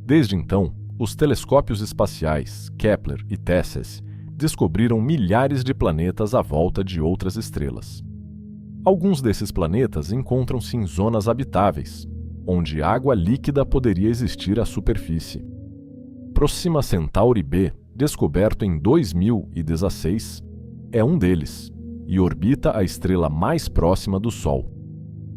Desde então, os telescópios espaciais Kepler e TESSES descobriram milhares de planetas à volta de outras estrelas. Alguns desses planetas encontram-se em zonas habitáveis, onde água líquida poderia existir à superfície. Proxima Centauri B, descoberto em 2016, é um deles e orbita a estrela mais próxima do Sol.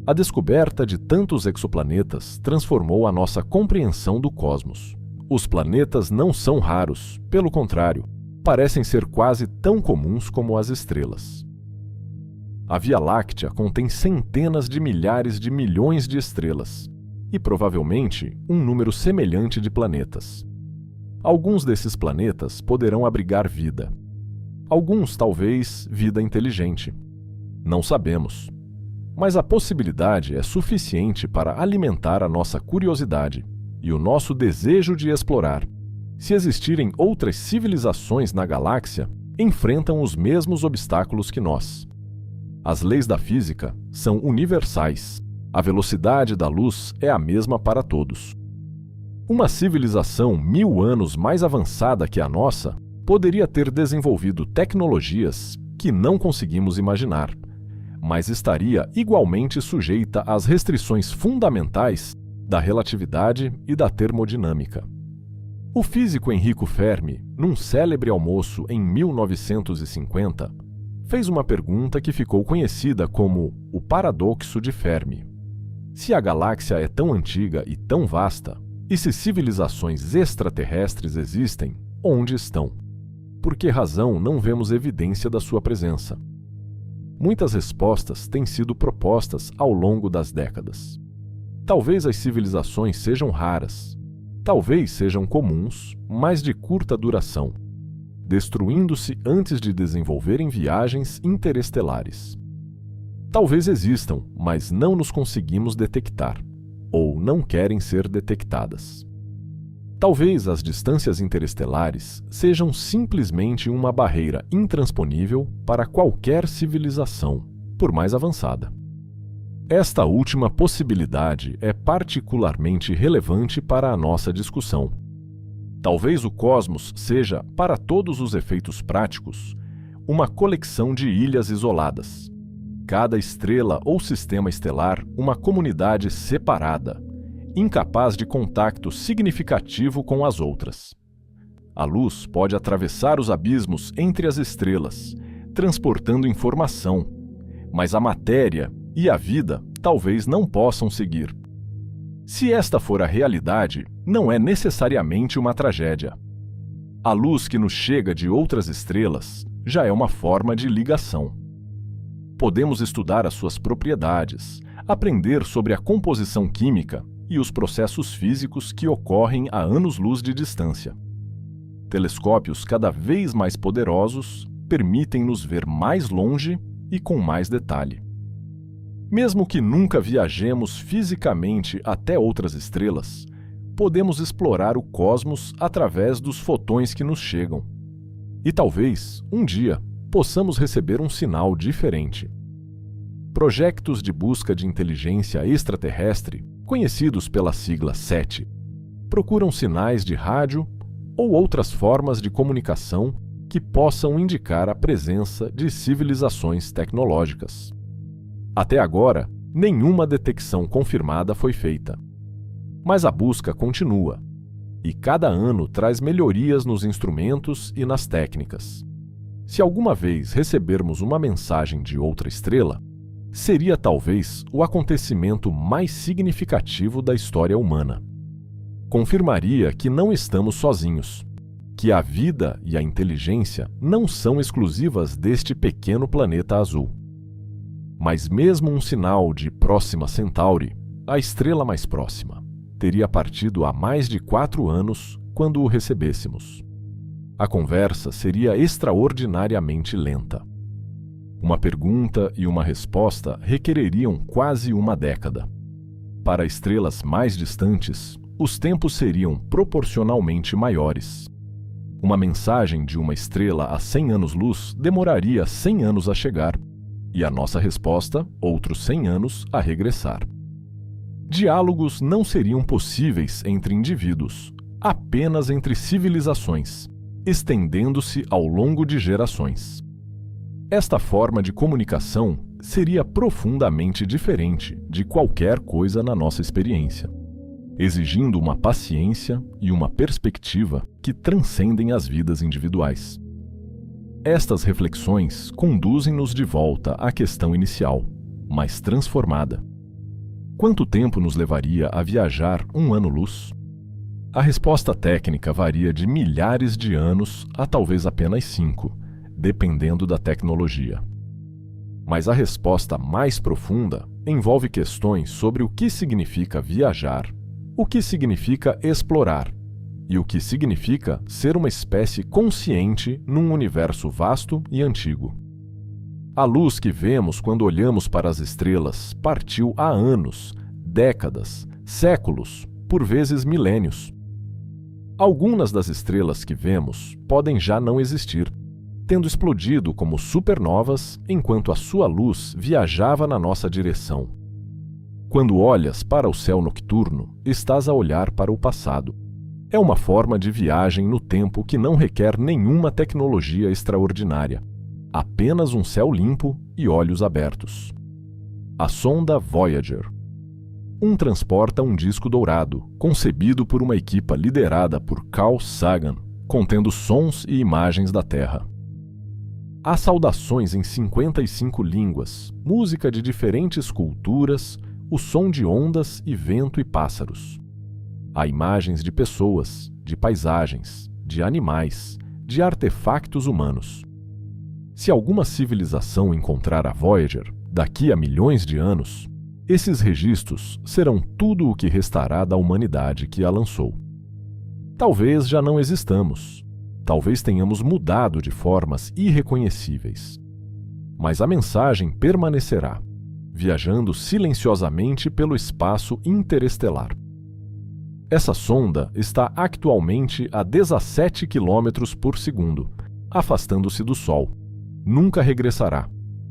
A descoberta de tantos exoplanetas transformou a nossa compreensão do cosmos. Os planetas não são raros, pelo contrário, parecem ser quase tão comuns como as estrelas. A Via Láctea contém centenas de milhares de milhões de estrelas e, provavelmente, um número semelhante de planetas. Alguns desses planetas poderão abrigar vida. Alguns, talvez, vida inteligente. Não sabemos. Mas a possibilidade é suficiente para alimentar a nossa curiosidade e o nosso desejo de explorar. Se existirem outras civilizações na galáxia, enfrentam os mesmos obstáculos que nós. As leis da física são universais. A velocidade da luz é a mesma para todos. Uma civilização 1000 anos mais avançada que a nossa poderia ter desenvolvido tecnologias que não conseguimos imaginar, mas estaria igualmente sujeita às restrições fundamentais da relatividade e da termodinâmica. O físico Enrico Fermi, num célebre almoço em 1950, fez uma pergunta que ficou conhecida como o paradoxo de Fermi. Se a galáxia é tão antiga e tão vasta, e se civilizações extraterrestres existem, onde estão? Por que razão não vemos evidência da sua presença? Muitas respostas têm sido propostas ao longo das décadas. Talvez as civilizações sejam raras, talvez sejam comuns, mas de curta duração, destruindo-se antes de desenvolverem viagens interestelares. Talvez existam, mas não nos conseguimos detectar, ou não querem ser detectadas. Talvez as distâncias interestelares sejam simplesmente uma barreira intransponível para qualquer civilização, por mais avançada. Esta última possibilidade é particularmente relevante para a nossa discussão. Talvez o cosmos seja, para todos os efeitos práticos, uma coleção de ilhas isoladas. Cada estrela ou sistema estelar uma comunidade separada, incapaz de contato significativo com as outras. A luz pode atravessar os abismos entre as estrelas, transportando informação, mas a matéria e a vida talvez não possam seguir. Se esta for a realidade, não é necessariamente uma tragédia. A luz que nos chega de outras estrelas já é uma forma de ligação. Podemos estudar as suas propriedades, aprender sobre a composição química e os processos físicos que ocorrem a anos-luz de distância. Telescópios cada vez mais poderosos permitem-nos ver mais longe e com mais detalhe. Mesmo que nunca viajemos fisicamente até outras estrelas, podemos explorar o cosmos através dos fotões que nos chegam. E talvez, um dia, possamos receber um sinal diferente. Projetos de busca de inteligência extraterrestre, conhecidos pela sigla SETI, procuram sinais de rádio ou outras formas de comunicação que possam indicar a presença de civilizações tecnológicas. Até agora, nenhuma detecção confirmada foi feita. Mas a busca continua, e cada ano traz melhorias nos instrumentos e nas técnicas. Se alguma vez recebermos uma mensagem de outra estrela, seria talvez o acontecimento mais significativo da história humana. Confirmaria que não estamos sozinhos, que a vida e a inteligência não são exclusivas deste pequeno planeta azul. Mas mesmo um sinal de Próxima Centauri, a estrela mais próxima, teria partido há mais de 4 anos quando o recebêssemos. A conversa seria extraordinariamente lenta. Uma pergunta e uma resposta requereriam quase uma década. Para estrelas mais distantes, os tempos seriam proporcionalmente maiores. Uma mensagem de uma estrela a 100 anos-luz demoraria 100 anos a chegar, e a nossa resposta, outros 100 anos a regressar. Diálogos não seriam possíveis entre indivíduos, apenas entre civilizações, estendendo-se ao longo de gerações. Esta forma de comunicação seria profundamente diferente de qualquer coisa na nossa experiência, exigindo uma paciência e uma perspectiva que transcendem as vidas individuais. Estas reflexões conduzem-nos de volta à questão inicial, mas transformada. Quanto tempo nos levaria a viajar 1 ano-luz? A resposta técnica varia de milhares de anos a talvez apenas 5, dependendo da tecnologia. Mas a resposta mais profunda envolve questões sobre o que significa viajar, o que significa explorar e o que significa ser uma espécie consciente num universo vasto e antigo. A luz que vemos quando olhamos para as estrelas partiu há anos, décadas, séculos, por vezes milênios. Algumas das estrelas que vemos podem já não existir, tendo explodido como supernovas enquanto a sua luz viajava na nossa direção. Quando olhas para o céu nocturno, estás a olhar para o passado. É uma forma de viagem no tempo que não requer nenhuma tecnologia extraordinária, apenas um céu limpo e olhos abertos. A sonda Voyager. Transporta um disco dourado, concebido por uma equipa liderada por Carl Sagan, contendo sons e imagens da Terra. Há saudações em 55 línguas, música de diferentes culturas, o som de ondas e vento e pássaros. Há imagens de pessoas, de paisagens, de animais, de artefactos humanos. Se alguma civilização encontrar a Voyager daqui a milhões de anos, esses registros serão tudo o que restará da humanidade que a lançou. Talvez já não existamos. Talvez tenhamos mudado de formas irreconhecíveis. Mas a mensagem permanecerá, viajando silenciosamente pelo espaço interestelar. Essa sonda está atualmente a 17 km por segundo, afastando-se do Sol. Nunca regressará.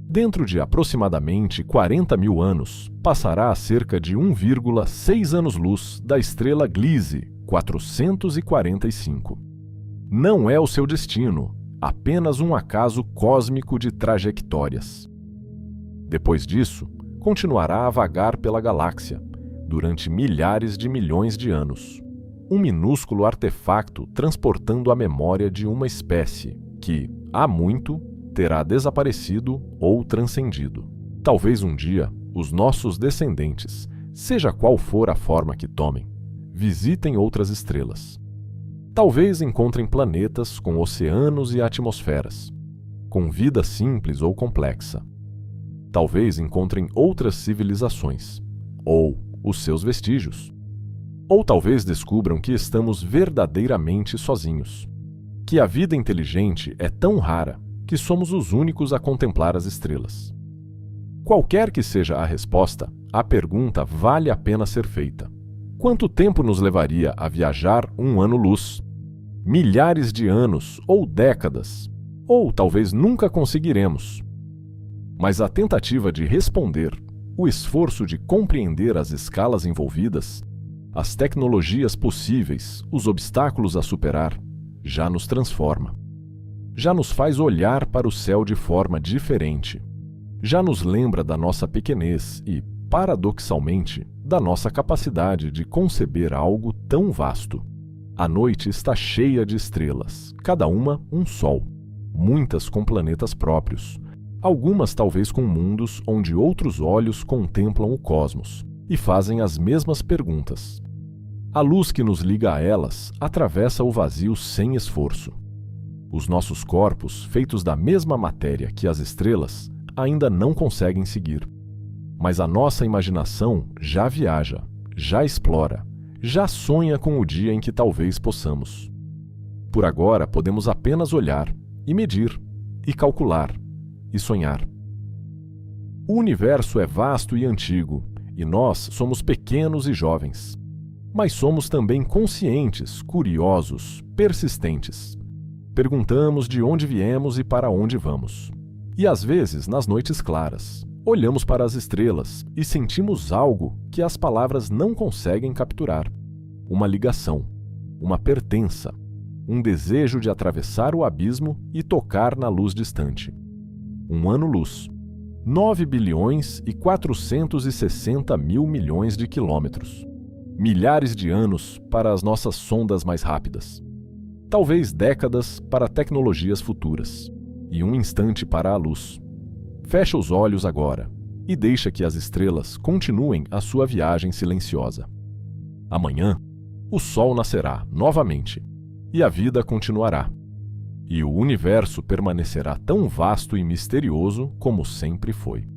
Dentro de aproximadamente 40 mil anos, passará a cerca de 1,6 anos-luz da estrela Gliese, 445. Não é o seu destino, apenas um acaso cósmico de trajetórias. Depois disso, continuará a vagar pela galáxia, durante milhares de milhões de anos. Um minúsculo artefacto transportando a memória de uma espécie que, há muito, terá desaparecido ou transcendido. Talvez um dia, os nossos descendentes, seja qual for a forma que tomem, visitem outras estrelas. Talvez encontrem planetas com oceanos e atmosferas, com vida simples ou complexa. Talvez encontrem outras civilizações, ou os seus vestígios. Ou talvez descubram que estamos verdadeiramente sozinhos, que a vida inteligente é tão rara que somos os únicos a contemplar as estrelas. Qualquer que seja a resposta, a pergunta vale a pena ser feita. Quanto tempo nos levaria a viajar um ano-luz? Milhares de anos ou décadas? Ou talvez nunca conseguiremos. Mas a tentativa de responder, o esforço de compreender as escalas envolvidas, as tecnologias possíveis, os obstáculos a superar, já nos transforma. Já nos faz olhar para o céu de forma diferente. Já nos lembra da nossa pequenez e, paradoxalmente, da nossa capacidade de conceber algo tão vasto. A noite está cheia de estrelas, cada uma um sol, muitas com planetas próprios, algumas talvez com mundos onde outros olhos contemplam o cosmos e fazem as mesmas perguntas. A luz que nos liga a elas atravessa o vazio sem esforço. Os nossos corpos, feitos da mesma matéria que as estrelas, ainda não conseguem seguir. Mas a nossa imaginação já viaja, já explora, já sonha com o dia em que talvez possamos. Por agora podemos apenas olhar e medir e calcular e sonhar. O universo é vasto e antigo, e nós somos pequenos e jovens. Mas somos também conscientes, curiosos, persistentes. Perguntamos de onde viemos e para onde vamos. E às vezes, nas noites claras, olhamos para as estrelas e sentimos algo que as palavras não conseguem capturar. Uma ligação, uma pertença, um desejo de atravessar o abismo e tocar na luz distante. Um ano-luz. 9 bilhões e 460 mil milhões de quilômetros. Milhares de anos para as nossas sondas mais rápidas. Talvez décadas para tecnologias futuras. E um instante para a luz. Fecha os olhos agora e deixa que as estrelas continuem a sua viagem silenciosa. Amanhã, o sol nascerá novamente e a vida continuará. E o universo permanecerá tão vasto e misterioso como sempre foi.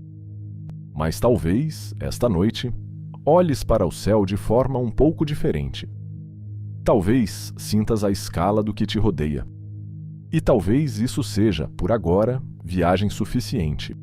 Mas talvez, esta noite, olhes para o céu de forma um pouco diferente. Talvez sintas a escala do que te rodeia. E talvez isso seja, por agora, viagem suficiente